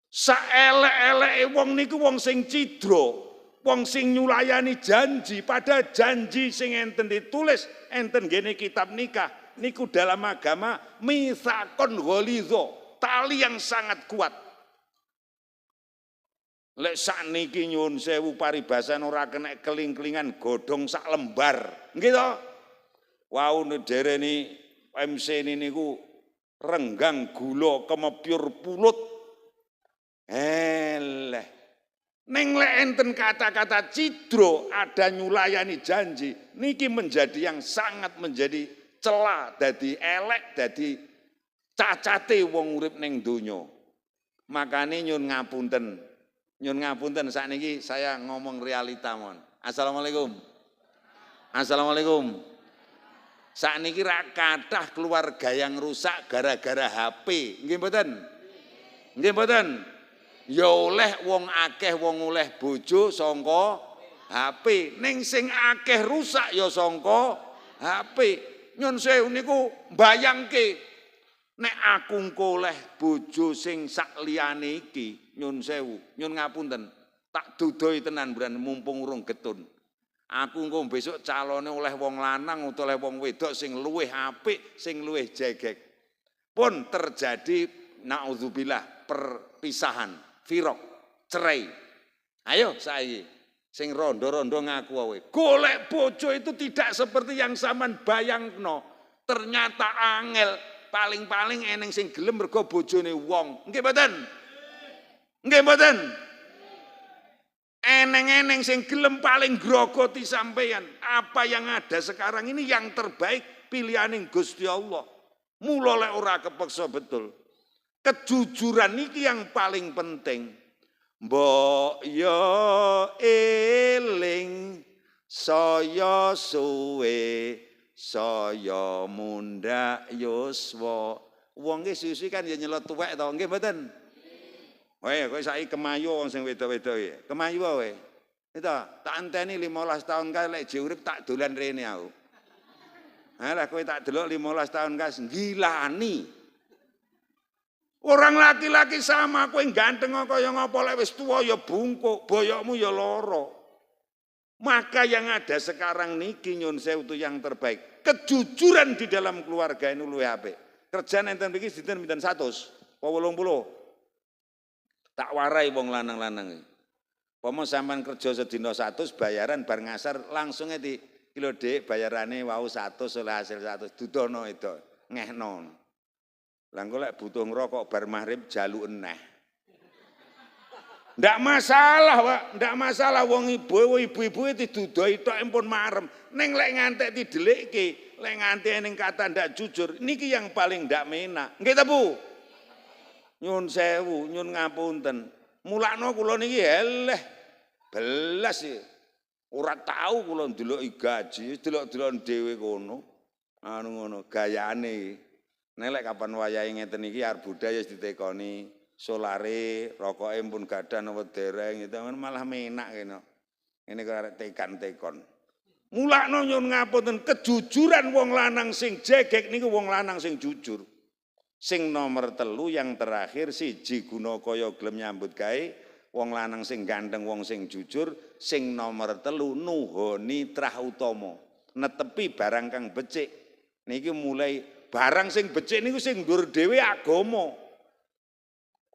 Saelek-eleke wong niku wong sing cidra, wong sing nyulayani janji, pada janji sing enten ditulis enten ngene kitab nikah niku dalam agama mitsaqon ghalidha, tali yang sangat kuat. Lek sakniki nyuwun sewu paribasan ora kena keling-kelingan godhong sak lembar. Nggih to? Wau nedereni MC niku renggang gula kemepyur pulut. Eleh. Neng lek enten kata-kata cidro ada nyulayani janji, niki menjadi yang sangat menjadi celah dadi elek dadi cacate wong urip ning donya. Makane nyun ngapunten sakniki saya ngomong realita mon. Assalamualaikum. Assalamualaikum. Sakniki ra kathah keluarga yang rusak gara-gara HP. Nggih mboten? Nggih mboten? Ya oleh wong akeh wong oleh bojo sangka HP, ning sing akeh rusak ya sangka HP. Nyun sewu niku mbayangke nek aku engko oleh bojo sing sak liyane iki, nyun sewu, nyun ngapunten, tak dudoi tenan beran mumpung urung getun. Aku engko besok calone oleh wong lanang utawa oleh wong wedok sing luwih apik, sing luwih jegek. Pun terjadi naudzubillah perpisahan, firaq, cerai. Ayo saiki sing rondo-rondo ngaku wae. Golek bojo itu tidak seperti yang sampean bayangno. Ternyata angel. Paling-paling eneng sing gelem mergo bojone wong. Nggih mboten? Nggih mboten? Eneng-eneng sing gelem paling grogoti sampeyan. Apa yang ada sekarang ini yang terbaik pilihaning Gusti Allah. Mula lek ora kepeksa betul. Kejujuran iki yang paling penting. Mbok yo eling saya suwe saya mundhak yuswa. Wong ki susu kan ya nyelot tuwek to, nggih mboten? Wae kowe saiki kemayu wong sing wedok-wedok iki. Kemayu wae. Itu tak anteni 15 tahun kae lek urip tak dolan rene aku. Lah kowe tak delok 15 tahun kae gilani. Orang laki-laki sama kowe ganteng kaya ngapa lek wis tuwa ya bungkuk, boyokmu ya lara. Maka yang ada sekarang niki nyun sewu itu yang terbaik. Kejujuran di dalam keluarga ini luwih apik. Kerjaan enten iki sinten pinten 100, 80. Tak warai wong lanang-lanang iki. Pomo sampean kerja sedina 100 bayaran bar ngasar langsung di kilo Dik bayarane wau 100 oleh hasil 100 dudono itu ngehno. Lah engko lek butuh ngrokok bar maghrib jaluk eneh. Ndak masalah, Pak. Ndak masalah wong ibu-ibu didudoi tok empun marem. Ning lek ngantek didelikke, lek nganti ning kata ndak jujur, niki yang paling ndak menak. Nggih ta, Bu? Nyun sewu, nyun ngapunten. Mulakno kula niki eleh belas iki. Ora tahu kula ndeloki gaji, delok-delok dhewe kono. Anu ngono gayane iki. Nek lek kapan wayahe ngeten iki arep budaya wis ditekoni. Solare, rokoke pun gadah napa dereng itu malah menak kene. Ini kok arek tekan-tekon. Mulakno nyun ngapunten kejujuran wong lanang sing jegek niku wong lanang sing jujur. Sing nomor 3 yang terakhir siji guna kaya gelem nyambut gawe, wong lanang sing ganteng wong sing jujur, sing nomor 3 nuhoni trah utama. Netepi barang kang becik. Niki mulai barang sing becik niku sing ndur dhewe agama.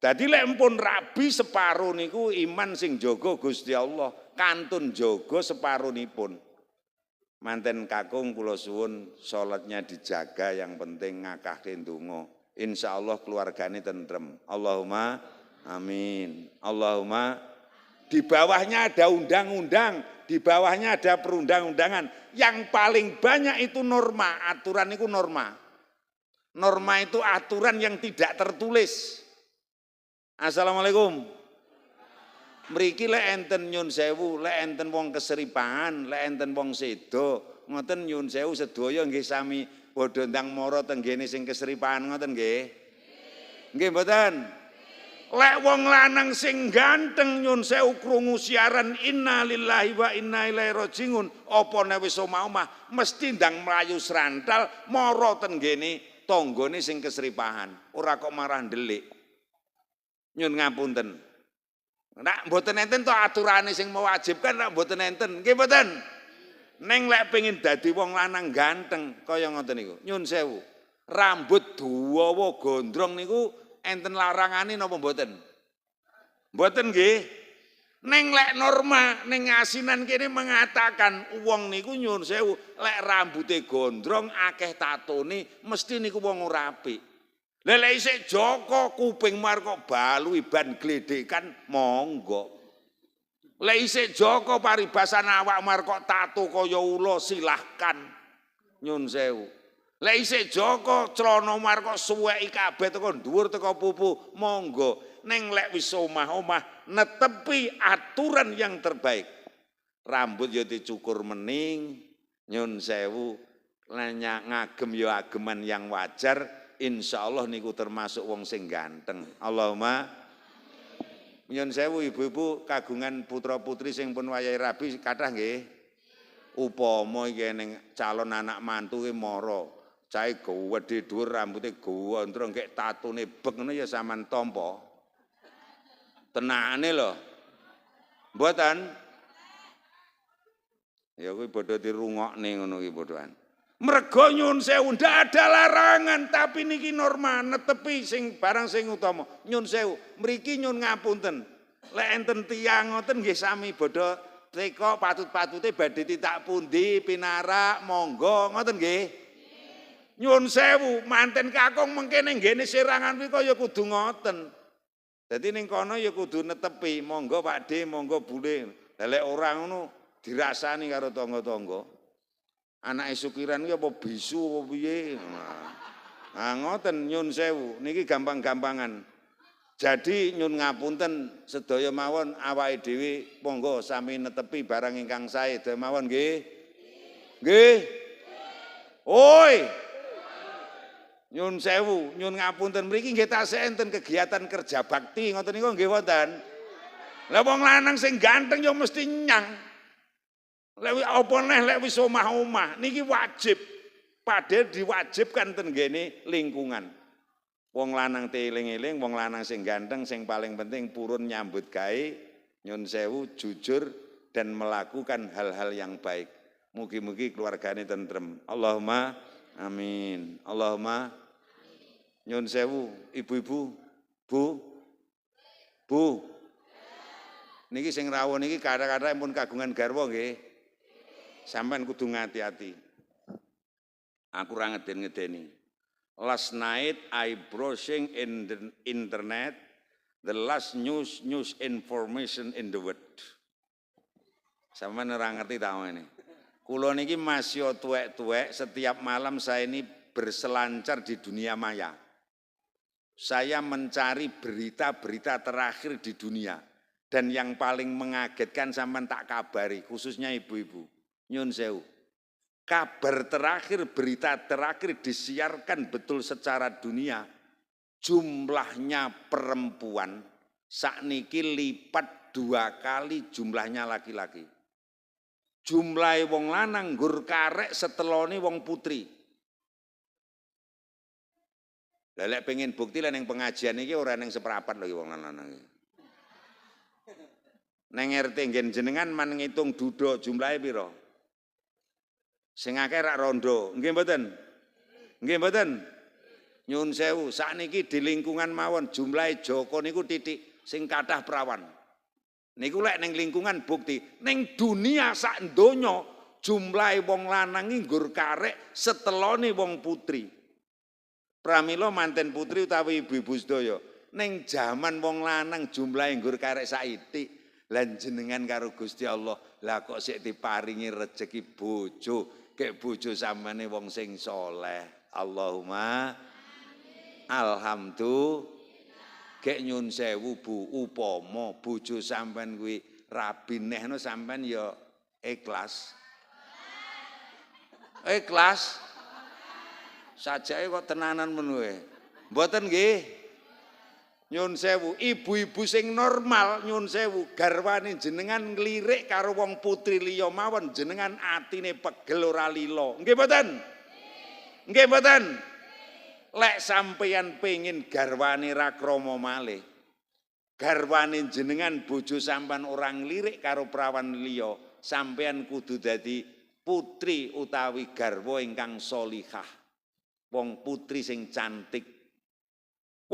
Dadi lek pun rabi separo niku iman sing jaga Gusti Allah, kantun jaga separonipun. Manten kakung kula suwun salatnya dijaga, yang penting ngakahke ndonga. Insyaallah keluargane tentrem. Allahumma amin. Allahumma di bawahnya ada undang-undang, di bawahnya ada perundang-undangan. Yang paling banyak itu norma, aturan itu norma. Norma itu aturan yang tidak tertulis. Assalamualaikum. Mriki lek enten nyun sewu, lek enten wong keseripahan, lek enten wong sedo, ngoten nyun sewu sedaya nggih sami padha ndang mara tenggene sing keseripahan ngoten nggih. Nggih mboten? Lek wong lanang sing ganteng nyun sewu krungu siaran innalillahi wa inna ilaihi rajiun, apa nek wis omah-omah mesti ndang mlayu srantal mara tenggene tanggane sing keseripahan. Ora kok marah ndelik. Nyun ngapunten. Nak mboten enten to aturane sing mewajibkan, nak mboten enten. Nggih mboten? Neng lek pengin dadi wong lanang ganteng kaya ngoten niku. Nyun sewu. Rambut dawa gondrong niku enten larangane napa mboten? Mboten nggih. Neng lek norma ning asinan kene mengatakan wong niku nyun sewu lek rambute gondrong akeh tatone mesti niku wong ora apik. Lek isih Joko kuping mar kok balu iban gledekan monggo. Lek isih Joko paribasan awak mar kok tato kaya ula silahkan. Nyun sewu. Lek isih Joko celana mar kok suweki kabeh teko dhuwur teko pupu monggo. Ning lek wis omah-omah netepi aturan yang terbaik. Rambut ya dicukur mening, nyun sewu, ngagem ya ageman yang wajar. Insya Allah niku termasuk wong sing ganteng. Allahumma Nyun sewu ibu-ibu kagungan putra-putri sing pun wayahe rabi kathah nggih. Upama iki ning calon anak mantu ki mara, cahe gedhe dhuwur rambute gondrong kek tatune bek ngono ya sampean tampa. Tenane lho. Mboten. Ya kuwi padha dirungokne ngono ki padhaan. Mergo nyun sewu ndak ada larangan tapi niki norma netepi sing barang sing utama. Nyun sewu, mriki nyun ngapunten. Lek enten tiyang ngoten nggih sami bodho teka patut-patute badhe titak pundi pinarak monggo ngoten nggih. Nyun sewu, manten kakung mengkene nggene serangan kuwi kaya kudu ngoten. Dadi ning kono ya kudu netepi, monggo Pakde, monggo Bule. Lah lek ora ngono dirasani karo tangga-tangga. Anake sukiran ki apa bisu apa piye. Nah ngoten nyun sewu, niki gampang-gampangan. Jadi nyun ngapunten sedaya mawon awake dhewe monggo sami netepi barang ingkang sae sedaya mawon nggih. Nggih. Oi. Nyun sewu, nyun ngapunten mriki nggih tasih enten kegiatan kerja bakti ngoten niku nggih wonten. Lah wong lanang sing ganteng ya mesti nyang. Lek apa neh lek wis omah-omah niki wajib. Padahal diwajibkan ten ngene lingkungan. Wong lanang teeling-eling, wong lanang sing ganteng sing paling penting purun nyambut gawe, nyun sewu jujur dan melakukan hal-hal yang baik. Mugi-mugi keluargane tentrem. Allahumma amin. Allahumma nyun sewu, ibu-ibu, Bu. Niki sing rawuh niki kadang-kadang pun kagungan garwa nggih. Sampeyan kudu ngati-ati. Aku ora ngeden-ngedeni. Last night I browsing in the internet the last news information in the world. Sampeyan ora ngerti ta ngene. Kula niki masih tuwek-tuwek, setiap malam saya ini berselancar di dunia maya. Saya mencari berita-berita terakhir di dunia. Dan yang paling mengagetkan sampean tak kabari, khususnya ibu-ibu. Nyun sewu. Kabar terakhir, berita terakhir disiarkan betul secara dunia. Jumlahnya perempuan sakniki lipat 2 kali jumlahnya laki-laki. Jumlahe wong lanang nggur karek setelone wong putri. Lah lek pengen bukti lah ning pengajian iki ora ning seprapat lho wong lanang iki. Neng RT nggen jenengan man ngitung duda jumlahe pira? Sing akeh rak rondo, nggih mboten? Nggih mboten? Nyun sewu, sakniki di lingkungan mawon jumlahe Joko niku titik sing kathah prawan. Niku lek ning lingkungan bukti, ning dunia sak donya jumlahe wong lanang iki nggur karek setelone wong putri. Pramila manten putri utawi ibu-ibu sedaya, ning jaman wong lanang jumlahe nggur karek saithik. Lan jenengan karo Gusti Allah, lah kok sik diparingi rejeki bojo. Kek bojo sampeane wong sing soleh. Allahumma alhamdulillah. Kek nyun sewu Bu, upama bojo sampean kuwi rabi nehno sampean ya ikhlas. Ikhlas. Sajake kok tenanan menuwe. Mboten nggih. Nyun sewu, ibu-ibu sing normal nyun sewu garwane jenengan nglirik karo wong putri liya mawon jenengan atine pegel ora lila. Nggih mboten? Nggih mboten? Lek sampeyan pengin garwane ra krama malih. Garwane jenengan bojo sampean ora nglirik karo prawan liya, sampeyan kudu dadi putri utawi garwa ingkang sholihah. Wong putri sing cantik.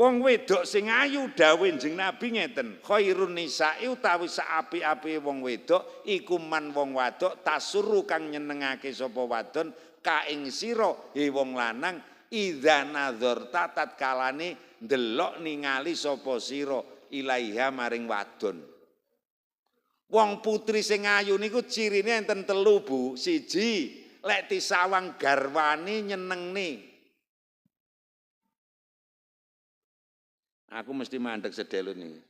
Wong wedok sing ayu dawuh Kanjeng Nabi ngeten, khairun nisa'i utawi saapi-api wong wedok iku man wong wadok tasuru kang nyenengake sapa wadon ka ing sira he wong lanang idza nadzarta tatkalane ndelok ningali sapa sira ilaiha maring wadon. Wong putri sing ayu niku cirine enten 3, Bu. 1, lek disawang garwane nyenengne. Aku mesti mandek sedelu niki.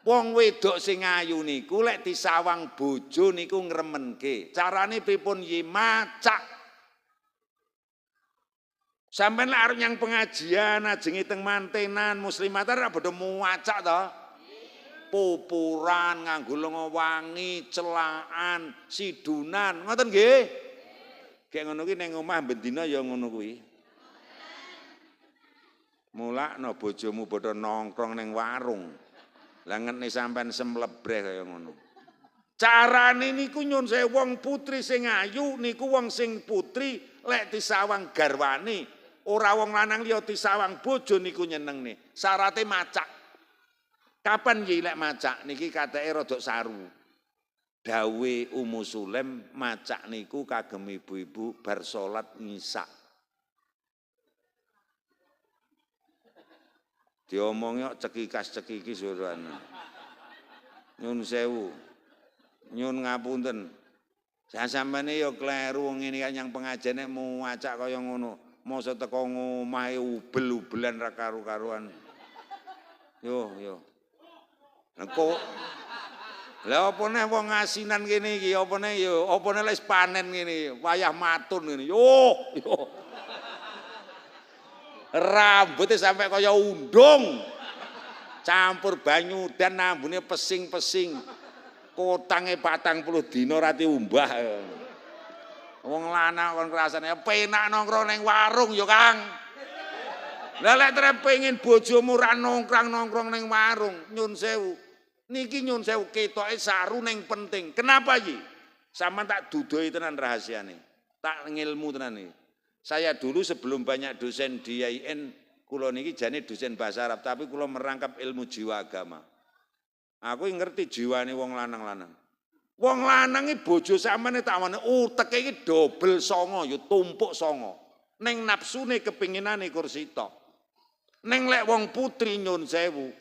Wong wedok sing ayu niku lek disawang bojo niku ngremenke. Carane pripun yi macak. Sampeyan lek arep nyang pengajian ajenge teng mantenan muslimat ora bodho muacak to. pupuran, nganggo lenga wangi, celaan, sidunan, ngoten nggih. Kayak ngono kuwi ning omah bendina ya ngono kuwi. Mulakno bojomu padha nongkrong ning warung. Lah ngene sampean semlebreh kaya ngono. Carane niku nyun sewu wong putri sing ayu niku wong sing putri lek disawang garwane, ora wong lanang liya disawang bojo niku nyenengne. Syaraté macak. Kapan iki lek macak niki kateke rada saru. Dawe Ummu Sulaim macak niku kagem ibu-ibu bar salat ngisak. Diomongi kok cekikas-cekikis ora. Nyun sewu. Nyun ngapunten. Sampeyan ya kleru ngene kan yang pengajene muacak kaya ngono. Mosok teko ngomahe ubel-ubelan ra karu-karuan. Yo. Engko lha apa neh wong asinan kene iki apa neh ya apa neh wis panen ngene wayah matun ngene. Yo. Rambutnya sampai kaya undung. Campur banyu dan ambune pesing-pesing. Kotange 40 dina rati umbah. Wong lanang kon rasane penak nongkrong ning warung ya, Kang. Lah lek pengin bojomu ra nongkrong ning warung, nyun sewu. Niki nyun sewu ketoke saru ning penting. Kenapa iki? Sampeyan tak dudoi tenan rahasiane. Tak ngilmu tenan iki. Saya dulu sebelum banyak dosen di IAIN, kula niki jane dosen bahasa Arab, tapi kula merangkap ilmu jiwa agama. Aku ngerti jiwane wong lanang-lanang. Wong lanang iki bojo sampeyan tak wane uteke iki dobel songo ya tumpuk songo. Ning nafsune kepinginane kursi tok. Ning lek wong putri nyun sewu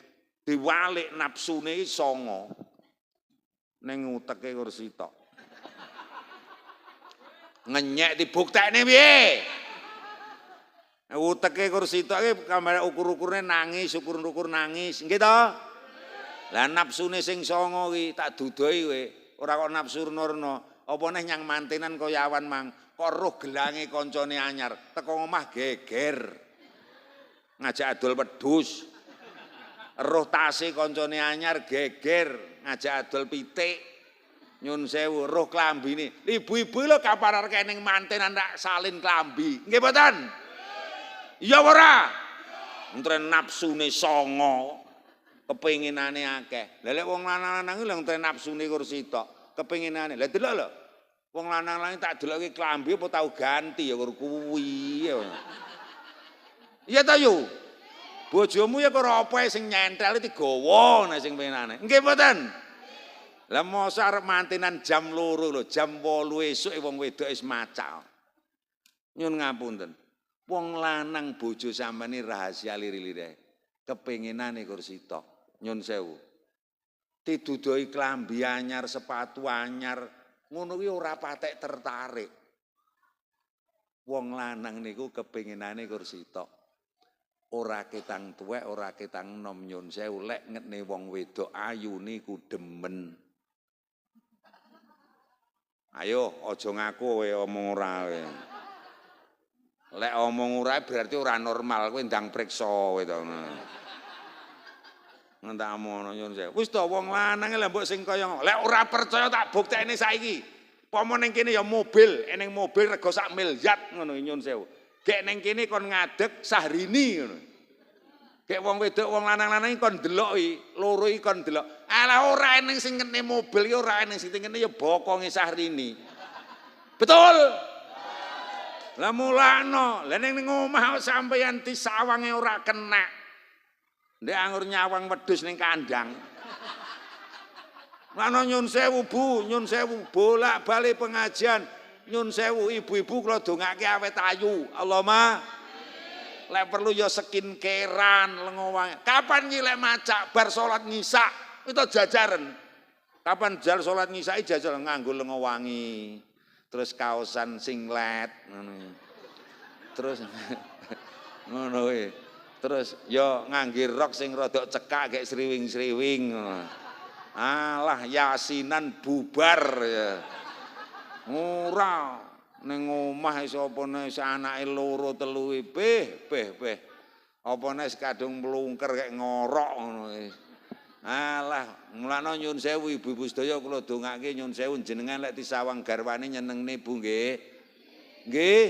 diwalik nafsune iki songo. Ning uteke kursi tok. Ngenyek dibuktekne piye? Uteke kursi tok iki kamare ukur-ukurne nangis, ukur-ukur nangis, nggih to? Lah nafsune sing songo iki tak dudoi kowe, ora kok nafsu nurno, apa neh nyang mantenan kaya awan mang, kok roh gelange kancane anyar, teko omah geger. Ngajak adol wedhus. Roh tase kancane anyar geger, ngajak adol pitik. Nyun sewu roh klambine. Ibu-ibu lho kaparar kening mantenan tak salin klambi. Nggih mboten? Iya ora? Entren nafsune songo. Kepinginane akeh. Lah lek wong lanang-lanang iki lho entren nafsune kursi tok. Kepinginane. Lah delok lho. Wong lanang-lanang tak delokke klambi apa tau ganti ya karo kuwi. Iya ta yo? Bojomu ya karo apa sing nyentel digawa nek sing pengenane. Nggih mboten? Lah mosok arep mantenan jam 2 lho, jam 8 esuk wong wedok wis macak. Nyun ngapunten. Wong lanang bojo sampeyan iki rahasia liri-lire. Kepinginane kursi tok. Nyun sewu. Didudoi klambi anyar, sepatu anyar, ngono kuwi ora patek tertarik. Wong lanang niku kepinginane kursi tok. Ora ketang tuwek, ora ketang nom. Nyun sewu lek ngetne wong wedok ayu niku demen. Ayo aja ngaku kowe omong ora kowe. Lek omong ora berarti ora normal, kowe ndang priksa kowe to. Ngentamono nyun sewu. Wis to wong lanang lha mbok sing kaya lek ora percaya tak buktekne saiki. Pomo ning kene ya mobil, eneng mobil rego sak miliar ngono nyun sewu. Gek ning kene kon ngadeg Sahrini ngono. Gek wong wedok wong lanang-lanang kon delok iki, loro iki kon delok. Alah ora eneng sing kene mobil iki ora eneng sing kene ya bokonge Sahrini. Betul? Lah mulakno, lah ning omah sampeyan disawange ora kena. Ndek anggur nyawang wedhus ning kandang. Lan nyun sewu Bu, nyun sewu bolak-balik pengajian. Nyun sewu ibu-ibu kula dongake awet ayu. Allahumma lek perlu ya skincarean lengo wangi. Kapan iki lek macak bar salat ngisak itu jajaran. Kapan jal salat ngisak jajal nganggo lengo wangi. Terus kaosan singlet ngono. Terus ngono kuwi. Terus ya ngangge rok sing rada cekak gek sriwing-sriwing ngono. Alah yasinan bubar ya. Ora ning omah iso apa nek anake loro telu beh. Apa nek kadung mlungker kek ngorok ngono. Alah, mulane nyun sewu ibu-ibu sedaya kula dongake nyun sewu jenengan lek disawang garwane nyenengne Bu nggih. Nggih.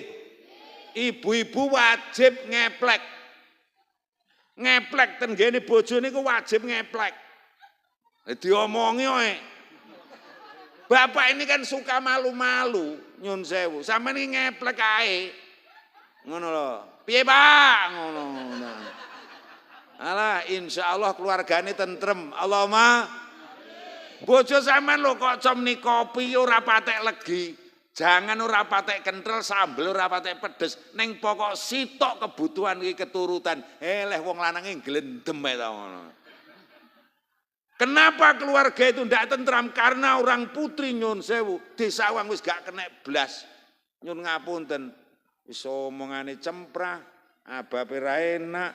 Ibu-ibu wajib ngeplek. Ngeplek ten nggene bojo niku wajib ngeplek. Diomongi oe. Bapak ini kan suka malu-malu, nyun sewu. Sampeyan iki ngeplek ae. Ngono lho. Piye, Pak? Ngono. Alah, insyaallah keluargane tentrem. Allahumma. Bojo sampean lho kok comni kopi ora patek legi. Jangan ora patek kenthel, sambel ora patek pedes. Ning pokok sitok kebutuhan iki keturutan. Leh wong lanange glendem ae ta ngono. Kenapa keluarga itu ndak tentram? Karena orang putri nyun sewu disawang wis gak kena blas. Nyun ngapunten. Wis omongane cemprah, abape ra enak.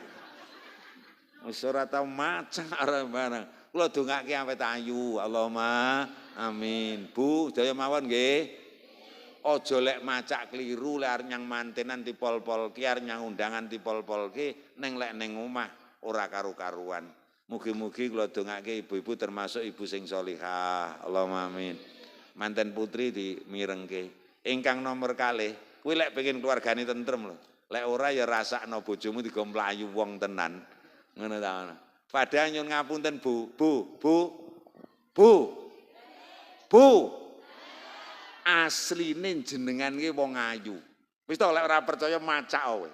Wis ora tau macak arep barang. Kula dongake awet ayu. Allahumma amin. Bu, daya mawon nggih. Aja lek macak kliru lek arep nyang mantenan dipol-polke, arep nyang undangan dipol-polke, ning lek ning omah ora karu-karuan. Mugi-mugi kula dongake ibu-ibu termasuk ibu sing sholihah. Allahumma amin. Manten putri dimirengke. Ingkang nomor kalih, kuwi lek pengen keluargane tentrem lho. Lek ora ya rasakno bojomu digo mlayu wong tenan. Ngono ta ngono. Padahal nyun ngapunten Bu. Asline jenengan ki wong ayu. Wis to lek ora percaya macak kowe.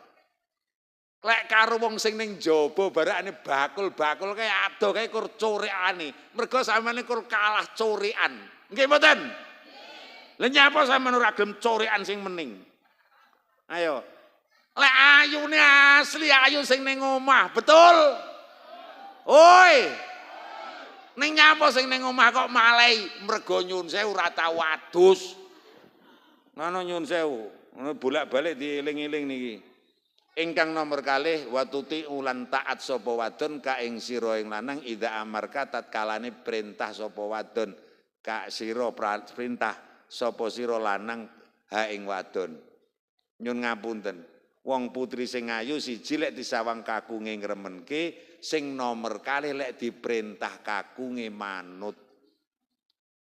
Lek karo wong sing ning jaba barakane bakul-bakul kaya ado kaya kur corekane. Mergo sampeyan kur kalah corekan. Nggih mboten? Lha nyapa sampeyan ora gelem corekan sing mening? Ayo. Lek ayune asli ayu sing ning omah, betul? Oi. Ning nyapa sing ning omah kok malai mergo nyun sewu ora tau adus. Ngono nyun sewu, ngono bolak-balik dieling-eling niki. Ingkang nomor kalih watuti ulan taat sapa wadon ka ing sira ing lanang ida amarka tatkalane perintah sapa wadon ka sira perintah sapa sira lanang ha ing wadon. Nyun ngapunten. Wong putri sing ayu siji lek disawang kakunge ngremenke, sing nomor kalih lek diperintah kakunge manut.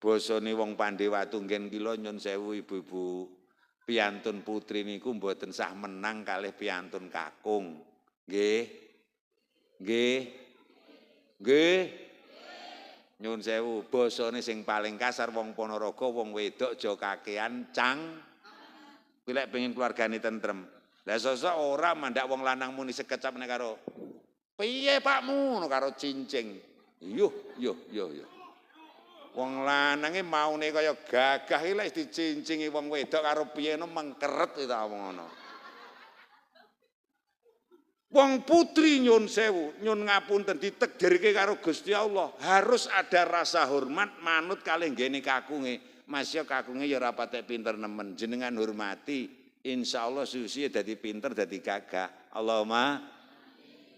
Basane wong pandhe watu nggen kila nyun sewu ibu-ibu. Piantun putri niku mboten sah menang kalih piantun kakung. Nggih. Nggih. Nggih. Nyun sewu, basane sing paling kasar wong Ponorogo wong wedok aja kakean cang. Kuwi lek pengen keluargane tentrem. Lah sosok ora mandak wong lanang muni sekecap nek karo piye pakmu karo cincing. Yuh. Wong lanange maune kaya gagah iki lek dicincingi wong wedok karo piyene mengkeret ta ngono. Wong putri nyun sewu, nyun ngapunten ditegdirke karo Gusti Allah, harus ada rasa hormat manut kalih nggene kakunge. Masya kakunge ya ora patek pinter nemen, jenengan hormati. Insyaallah susi dadi pinter dadi gagah.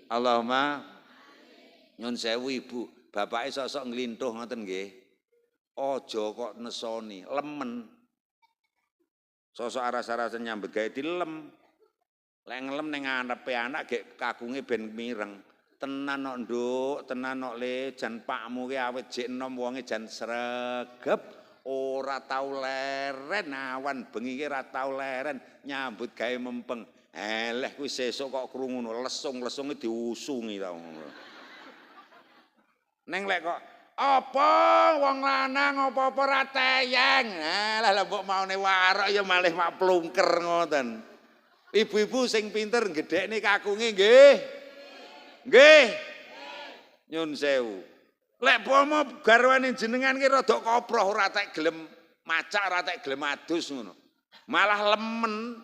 Allahumma nyun sewu ibu, bapake sosok nglintuh ngoten nggih. Aja kok nesoni, lemen. Sosok aras-arasen nyambet gawe dilem. Lek ngelem ning ngarepe anak gek kagunge ben mireng. Tenan kok nduk, tenan kok le jan pakmu ki awet jek enom wonge jan sregep. Ora tau leren awan bengi ki ora tau leren nyambut gawe mempeng. Eleh kuwi sesuk kok krungu lesung-lesunge diusungi ta ngono. Neng lek kok apa wong lanang apa-apa ra teyeng. Lah mbok maune warok ya malih mak plungker ngoten. Ibu-ibu sing pinter gedhekne kakunge nggih. Nggih. Nyun sewu. Lek pomo garwane jenengan ki rada koproh ora tek gelem macak ora tek gelem adus ngono. Malah lemen.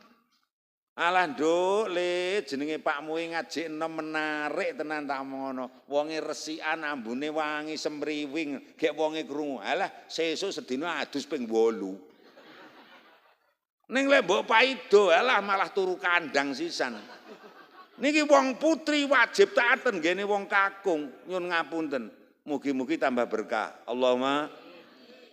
Alah nduk le jenenge pakmu ngajik enom menarik tenan tak ngono. Wonge resikan ambune wangi semriwing, gek wonge krungu. Alah sesuk sedina adus ping 8. Ning lek mbok paido alah malah turu kandang sisan. Niki wong putri wajib taat nggene wong kakung. Nyun ngapunten. Mugi-mugi tambah berkah. Allahumma.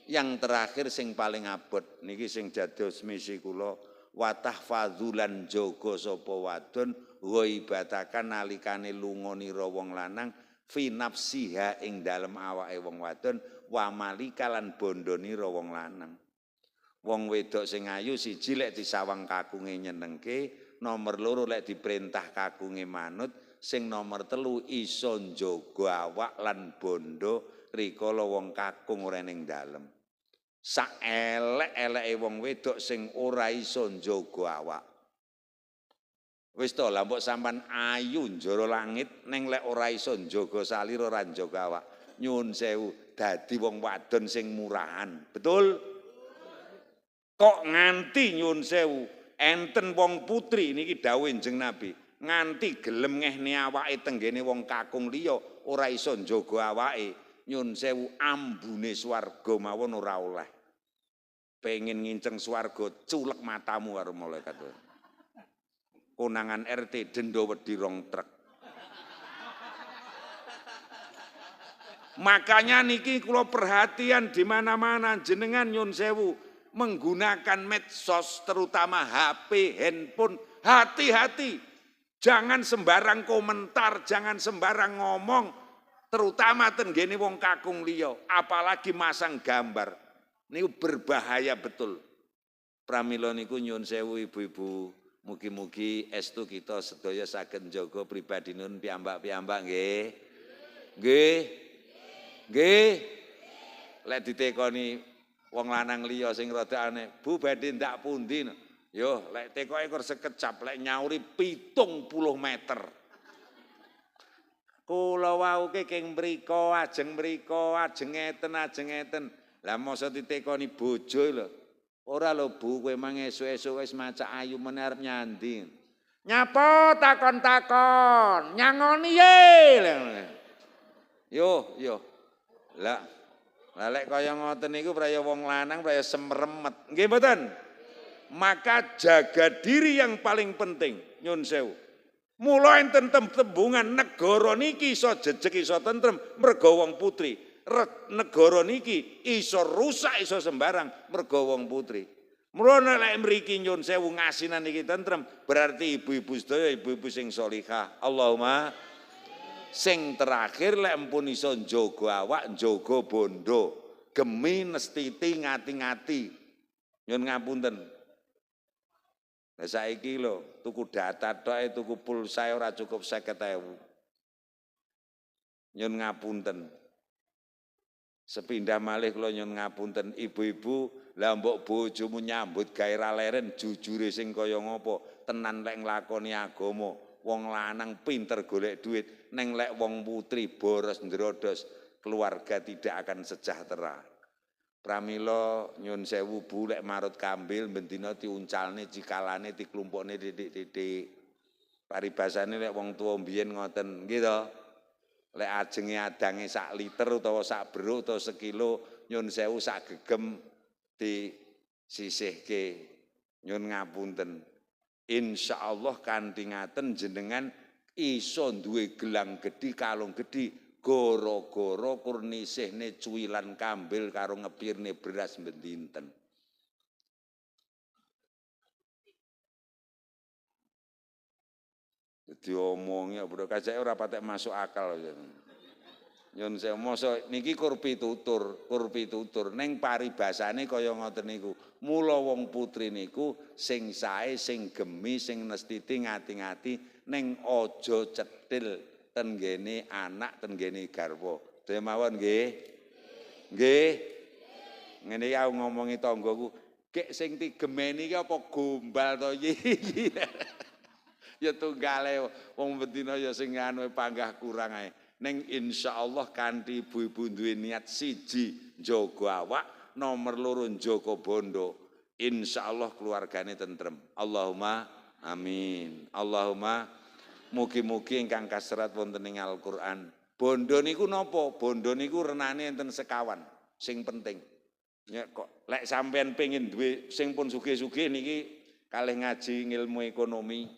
Yang terakhir sing paling abot niki sing dados misi kula wa tahfazulan jaga sapa wadon ghaibatakan nalikane lunga nira wong lanang fi nafsiha ing dalem awake wong wadon wa malika lan bondonira wong lanang. Wong wedok sing ayu siji lek disawang kakunge nyenengke, nomor loro lek diperintah kakunge manut, sing nomor telu iso njaga awak lan bondo rikala wong kakung ora ning dalem. Sak elek-eleke wong wedok sing ora iso njaga awak. Wis to, lah mbok sampean ayu njoro langit ning lek ora iso njaga salir ora njaga awak. Nyuwun sewu, dadi wong wadon sing murahan. Betul? Kok nganti nyuwun sewu, enten wong putri niki dawuh Kanjeng Nabi, nganti gelem ngehne awake tenggene wong kakung liya ora iso njaga awake. Nyuwun sewu, ambune swarga mawon ora oleh. Pengen nginceng swarga, culek matamu karo malaikat. Konangan RT denda wedi rong trek. Makanya niki kula perhatian di mana-mana jenengan nyuwun sewu menggunakan medsos terutama HP, handphone, hati-hati. Jangan sembarang komentar, jangan sembarang ngomong terutama tenggene wong kakung liya, apalagi masang gambar. Niku berbahaya betul. Pramila niku nyuwun sewu ibu-ibu, mugi-mugi estu kita sedaya saged njaga pribadinipun piyambak-piyambak nggih. Nggih. Nggih. Lek ditekoni wong lanang liya sing rada aneh, Bu badhe ndak pundi? Yo, lek tekoke kok sekecap, lek nyauri 70 meter. Kula wau ke keng mriko, ajeng ngeten. Lah mosok ditekoni bojo lho. Ora lho Bu, kowe mang esuk-esuk wis macak ayu meneh arep nyandi. Nyapa takon-takon, nyangoni ye. Yo. Lah lek kaya ngoten niku praya wong lanang praya semremet. Nggih mboten? Maka jaga diri yang paling penting, nyun sewu. Mula enten tembungan negara niki iso jejeg iso tentrem merga wong putri. Negara niki iso rusak iso sembarang merga wong putri. Mula lek mriki nyun sewu ngasinan niki tentrem, berarti ibu-ibu sedaya ibu-ibu sing salihah. Allahumma sing terakhir lek empun iso njaga awak, njaga bondo, gemi nestiti ngati-ngati. Nyun ngapunten. Lah saiki lho, tuku data tok tuku pulsa ora cukup 50.000. Nyun ngapunten. Sepindah malih kula nyun ngapunten, ibu-ibu, lah mbok bojomu nyambut gawe ra leren jujure sing kaya ngopo? Tenan lek nglakoni agama, wong lanang pinter golek duit, neng lek wong putri boros ndrodos, keluarga tidak akan sejahtera. Pramila nyun sewu Bu lek marut kambil bendina diuncalne cikalane diklumpukne titik-titik. Paribasane lek wong tuwa mbiyen ngoten, nggih to. Lek ajenge adange sak liter utawa sak beruk utawa sekilo, nyun sewu sak gegem disisihke. Nyun ngapunten. Insyaallah kanthi ngaten jenengan iso duwe gelang gedhi, kalung gedhi. Goro-goro kurnisihne cuwilan kambil karo ngepirne beras bendinten. Jadi omongnya bro, kajake ora patek masuk akal. Nyun sewu mosok niki kurpi tutur. Neng paribasane kaya ngoten niku. Mula wong putri niku sing sae, sing gemi, sing nestiti ngati-ngati, neng aja cetil tenggene anak, tenggene garwa. Daya mawon nggih. Nggih. Ngene iki aku ngomongi tanggoku, gek sing digemeni iki apa gombal to iki. Ya tunggale wong bedina ya sing anu panggah kurang ae. Ning insyaallah kanthi ibu-ibu duwe niat siji njaga awak, nomor loro njaga bondo, insyaallah keluargane tentrem. Allahumma amin. Allahumma mugi-mugi ingkang kasrat wonten ing Al-Qur'an. Bondo niku napa? Bondo niku renane enten sekawan, sing penting. Ya kok lek sampean pengin duwe sing pun sugih-sugih niki kalih ngaji ilmu ekonomi.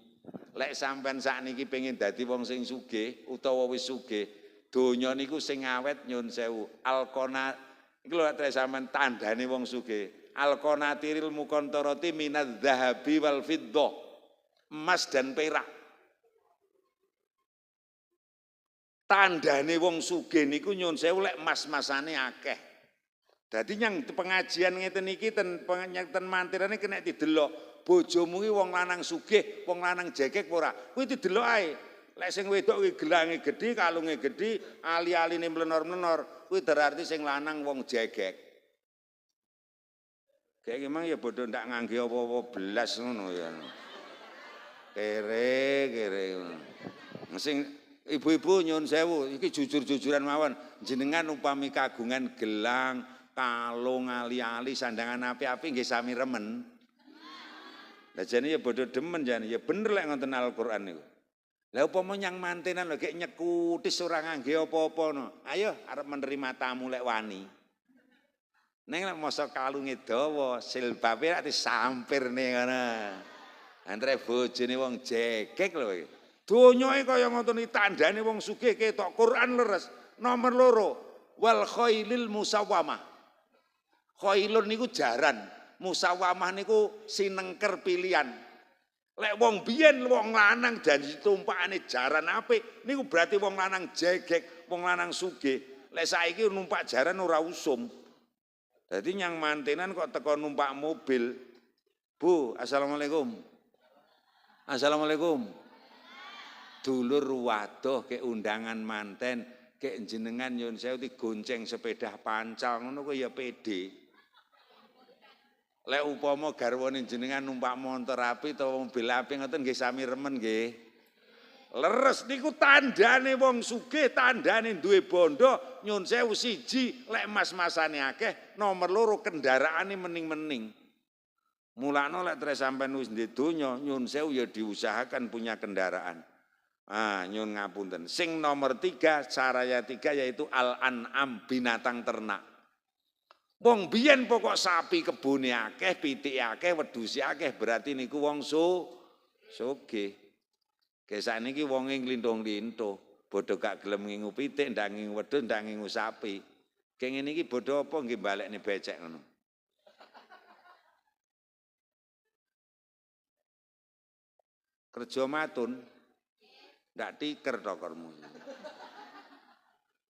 Lek sampean sakniki pengin dadi wong sing sugih utawa wis sugih, donya niku sing awet nyun sewu. Al-qanat iki lho lek sampean tandane wong sugih. Al-qanatiril muqantarati minadz-dzahabi wal fiddah. Emas dan perak. tandane wong sugih niku nyuwun sewu lek mas-masane akeh. Dadi nyang pengajian ngeten iki ten mantirane kena didelok. Bojomu ki wong lanang sugih, wong lanang jekek ora. Kuwi didelok ae. Lek sing wedok kuwi gelange gedhi, kalunge gedhi, ali-aline mlenor-mlenor, kuwi berarti sing lanang wong jekek. Kayak memang ya bodoh ndak ngangge apa-apa belas ngono ya. Kere. Sing ibu-ibu nyuwun sewu, iki jujur-jujuran mawon. Jenengan upami kagungan gelang, kalung, ali-ali, sandangan api-api nggih sami remen. Lah jane ya bodoh demen jane, ya bener lek ngonten Al-Qur'an niku. Lah upama nyang mantenan lho gek nyekutis ora ngangge apa-apa no. Ayo arep menerima tamu lek wani. Neng lek masa kalunge dawa, silbabe lek disampirne ngono. Andre bojone wong jekek lho iki. Donyae kaya ngoten iki tandane wong sugih ketok Quran leres. Nomor 2, wal khailil musawwamah. Khailun niku jaran, musawwamah niku sinengker pilihan. Lek wong biyen wong lanang janji tumpakane jaran apik niku berarti wong lanang jegek, wong lanang sugih. Lek saiki numpak jaran ora usum. Dadi nyang mantenan kok teko numpak mobil. Bu, assalamualaikum. Assalamualaikum. Dulur wadoh ke undangan manten, ke jenengan nyun sewu digonceng sepeda pancal ngono kok ya pede. Lek upama garwane jenengan numpak montor api utawa mobil api ngoten nggih sami remen nggih. Leres niku tandane wong sugih, tandane duwe bondo, nyun sewu siji lek mas-masane akeh, nomor 2 kendaraane mening-mening. Mulane lek tre sampean wis ndek donya, nyun sewu ya diusahakan punya kendaraan. Ah, nyun ngapunten. Sing nomor 3, caranya 3 yaitu al-an'am, binatang ternak. Wong biyen pokok sapi kebune akeh, pitike akeh, wedhuse akeh, berarti niku wong sugih. Kayak sakniki wonge nglinthung-linthung, bodho gak gelem ngingu pitik, ndak ngingu wedhus, ndak ngingu sapi. Kayak ngene iki bodho apa nggih balekne becek ngono. Kerja matun ndak tiker tokormu.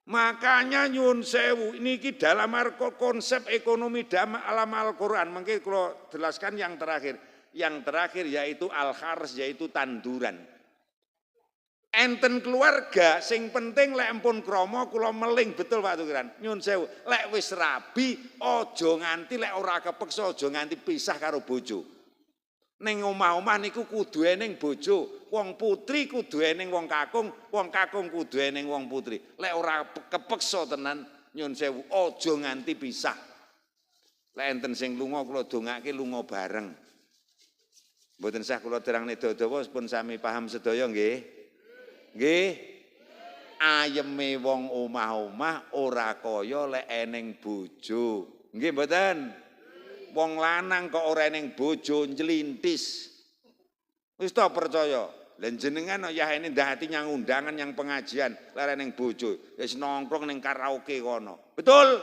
Makanya nyun sewu niki dalam konsep ekonomi dalam Al-Qur'an. Mungkin kalau jelaskan yang terakhir. Yang terakhir yaitu al-khars, yaitu tanduran. Enten keluarga sing penting lek empun kromo kula meling betul Pak Tukiran. Nyun sewu, lek wis rabi aja nganti lek ora kepeksa aja nganti pisah karo bojo. Ning omah-omah niku kudu eneng bojo, wong putri kudu eneng wong kakung kudu eneng wong putri. Lek ora kepeksa tenan nyun sewu aja nganti pisah. Lek enten sing lunga kula dongake lunga bareng. Mboten sah kula terangne dawa pun sami paham sedaya nggih. Nggih. Ayeme wong omah-omah ora kaya lek eneng bojo. Nggih mboten? Wong lanang kok ora eneng bojo njlintis. Wis ta percaya. Lah jenengan ya ini ndati nyang undangan yang pengajian, lek eneng bojo, wis nongkrong ning karaoke kono. Betul?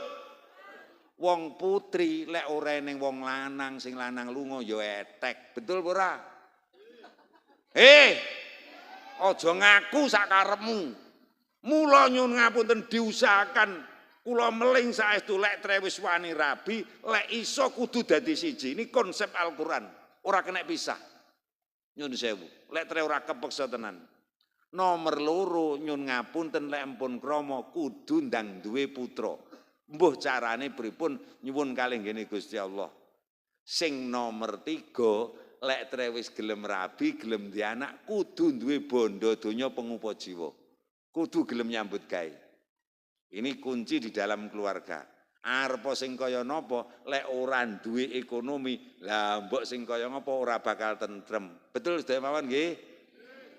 Wong putri lek ora eneng wong lanang, sing lanang lunga ya etek. Betul ora? Aja ngaku sak karepmu. Mula nyun ngapunten diusahakan kula meling saestu lek tre wis wani rabi, lek iso kudu dadi siji. Ini konsep Al-Qur'an, ora kena pisah. Nyun sewu, lek tre ora kepeksa tenan. Nomor 2 nyun ngapunten lek empun krama kudu ndang duwe putra. Mbuh carane pripun nyuwun kalih ngene Gusti Allah. Sing nomor 3, lek tre wis gelem rabi, gelem di anak, kudu duwe bondo donya pengupa jiwa. Kudu gelem nyambut gawe. Ini kunci di dalam keluarga. Arep sing kaya napa lek ora duwe ekonomi, lah mbok sing kaya ngapa ora bakal tentrem. Betul sedaya mawon nggih?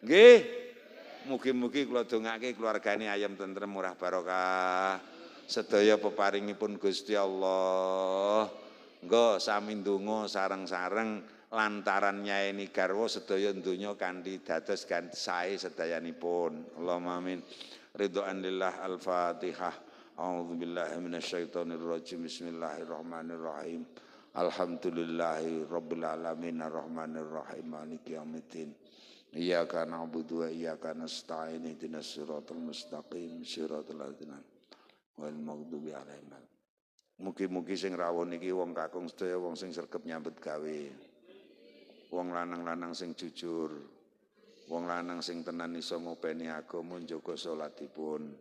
Nggih. Mugi-mugi kula dongake keluargane ayam tentrem murah barokah. Sedaya peparingipun Gusti Allah. Nggo sami ndonga sareng-sareng lantaran nyaeni garwa sedaya donya kanthi dados ganti sae sedayanipun. Allahumma amin. Ridwan lillah al-Fatihah. A'udzubillahi minasyaitonirrajim. Bismillahirrahmanirrahim. Alhamdulillahi rabbil alamin arrahmanirrahim maliki yaumiddin. Iyyaka na'budu wa iyyaka nasta'in ihdinas siratal mustaqim siratal ladzina wal maghdubi 'alaihim. Mugi-mugi sing rawuh niki wong kakung sedaya wong sing sregep nyambut gawe. Wong lanang-lanang sing jujur, wong lanang sing tenan iso ngopeni agama njaga salatipun.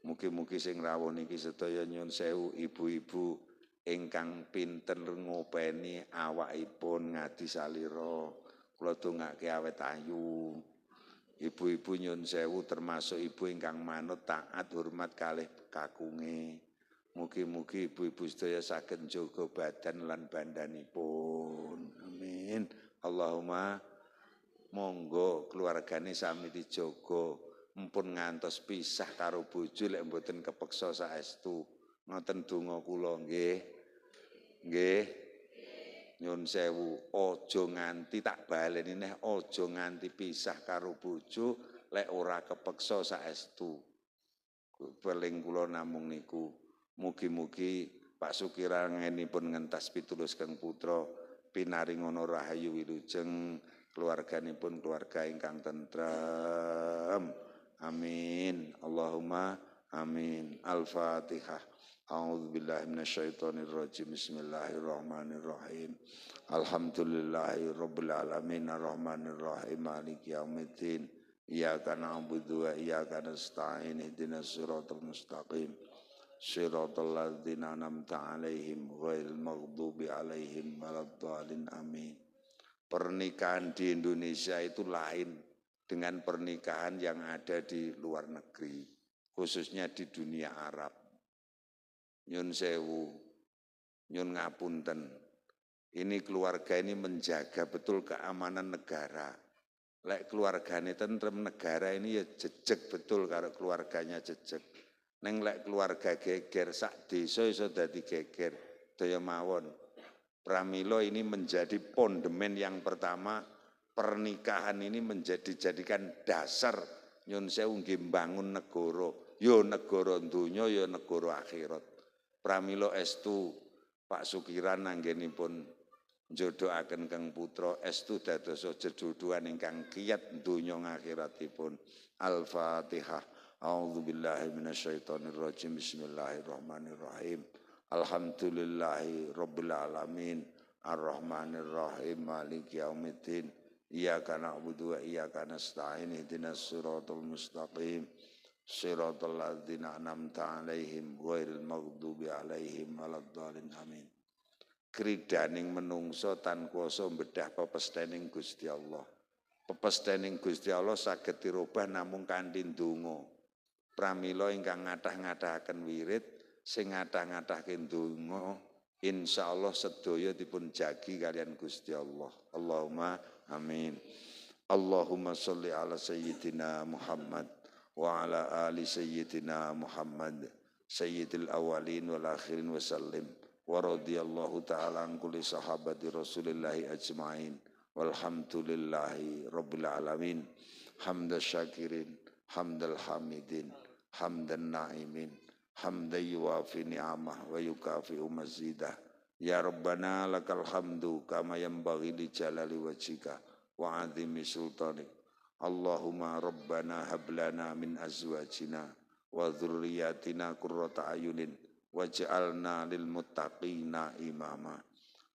Mugi-mugi sing rawuh niki sedaya nyuwun sewu ibu-ibu ingkang pinter ngopeni awakipun ngadi salira. Kula dongake awet ayu. Ibu-ibu nyuwun sewu termasuk ibu ingkang manut taat hormat kalih kakunge. Mugi-mugi ibu-ibu sedaya saged njaga badan lan bandanipun. Amin. Allahumma monggo keluargane sami dijaga. Mumpun ngantos pisah karo bojo lek mboten kepeksa saestu. Ngoten donga kula nggih. Nggih. Nyun sewu, aja nganti tak baleni neh aja nganti pisah karo bojo lek ora kepeksa saestu. Peling kula namung niku. Mugi-mugi Pak Sukirangenipun ngentas pitulus Kang Putra pinaringono rahayu wilujeng keluarganipun keluarga ingkang tentrem. Amin. Allahumma amin. Al-Fatihah. A'udzubillahi minasyaitonirrajim. Bismillahirrahmanirrahim. Alhamdulillahirabbil alamin arrahmanirrahim maliki yaumiddin. Iyyaka na'budu wa iyyaka nasta'in ihdinas siratal mustaqim. Shiratal ladzina an'amta 'alaihim ghairil maghdubi 'alaihim waladdallin. Amin. Pernikahan di Indonesia itu lain dengan pernikahan yang ada di luar negeri, khususnya di dunia Arab. Nyun sewu, nyun ngapunten. Ini keluarga ini menjaga betul keamanan negara. Lek keluargane tentrem negara ini ya jejeg betul karo keluarganya jejeg. Neng lek keluarga geger sak desa iso dadi geger. Daya mawon. Pramila ini menjadi pondemen yang pertama, pernikahan ini dijadikan dasar nyun sewu nggih mbangun negara. Yo negara donya yo negara akhirat. Pramila estu Pak Sukiran anggenipun njodohaken Kang Putra estu dados jejodohan ingkang kiyat donya akhiratipun. Al-Fatihah. A'udzubillahi minasyaitonirrajim. Bismillahirrahmanirrahim. Alhamdulillahi rabbil alamin arrahmanirrahim maliki yaumiddin. Iyyaka na'budu wa iyyaka nasta'in ihdinas siratal mustaqim. Shiratal ladzina an'amta 'alaihim ghairil maghdubi 'alaihim waladdallin. Amin. Kridaning menungso tan kuwasa mbedah pepestening Gusti Allah. Pepestening Gusti Allah saged dirubah namung kanthi ndonga. Pramila ingkang ngathah-ngathahaken wirid, sing ngathah-ngathahaken ndonga, insyaallah sedaya dipun jagi kalian Gusti Allah. Allahumma amin. Allahumma sholli ala sayyidina Muhammad wa ala ali sayyidina Muhammad sayyidil awalin wal akhirin wa sallim wa radhiyallahu ta'ala an kulli sahabati Rasulillahi ajmain walhamdulillahi rabbil alamin. Hamdal syakirin hamdal hamidin hamdan na'imin hamdan yuwafi ni'amah wa yukafi'u mazidah. Ya Rabbana lakal hamdu kama yanbaghi li jalali wajhika wa 'azimi sultanik. Allahumma rabbana hablana min azwajina wa dhurriyyatina qurrata ayunin waj'alna lil muttaqina imama.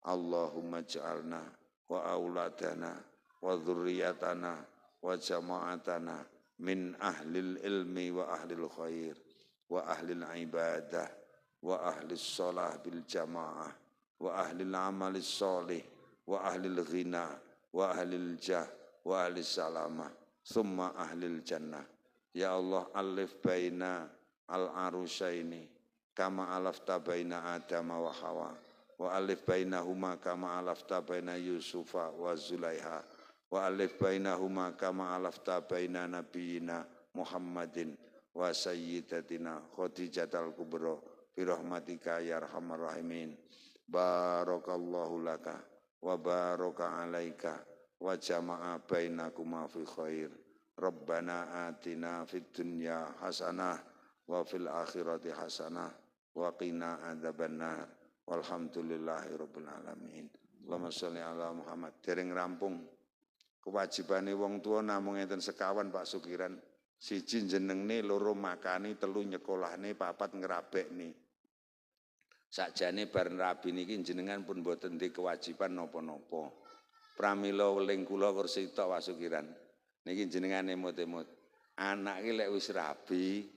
Allahumma ja'alna wa auladana wa dhurriyyatana wa jama'atana min ahlil ilmi wa ahlil khair wa ahlil ibadah wa ahlis shalah bil jamaah wa ahlil amalis sholih wa ahlil ghina wa ahlil jah wa ahlis salamah summa ahlil jannah. Ya Allah, alif baina al-arusaini kama alafta baina Adam wa Hawa wa alif bainahuma kama alafta baina Yusufa wa Zulaiha wa alif bainahuma kama alafta baina nabiyina Muhammadin wa sayyidatina Khadijatal Kubra bi rahmatika ya arhamar rahimin. Barakallahu laka wa baraka alaika wa jama'a bainakuma fi khair. Rabbana atina fid dunya hasanah wa fil akhirati hasanah wa qina adzabannar. Walhamdulillahi rabbil alamin. Allahumma sholli ala Muhammad. Dereng rampung Kewajibane wong tua namung enten sekawan Pak Sukiran. Siji jenengne, loro makani, telu nyekolahne, papat ngerabekne. Sakjane bar rabi niki jenengan pun mboten ndek kewajiban napa-napa. Pramila weling kula kursi tok Pak Sukiran. Niki jenengan emut-emut. Anak iki lek wis rabi,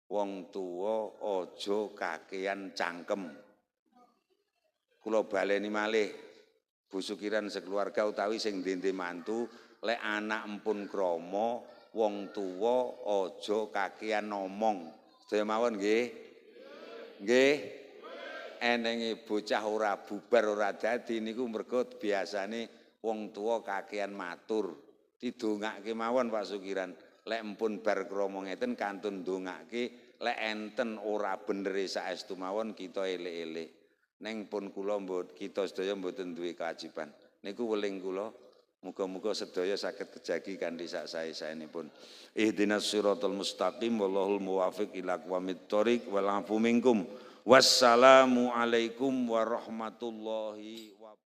wong tua aja kakean cangkem. Kula baleni malih. Bu Sukiran sekeluarga utawi sing ndende mantu, lek anak empun krama, wong tua aja kakean ngomong. Sedaya mawon nggih. Nggih. Enenge bocah ora bubar ora dadi niku mergo biasane wong tua kakean matur. Didongake mawon Pak Sukiran. Lek empun bar krama ngeten kantun ndongake, lek enten ora benere saestu mawon kita elek-elek. Neng pun kula kita sedaya mboten duwe kewajiban. Niku weling kula, muga-muga sedaya saged kejagi kanthi sak sae-saenipun. Ihdinas siratal mustaqim wallahul muwaffiq ila aqwamit thoriq wal afu minkum. Wassalamu alaikum warahmatullahi wabarakatuh.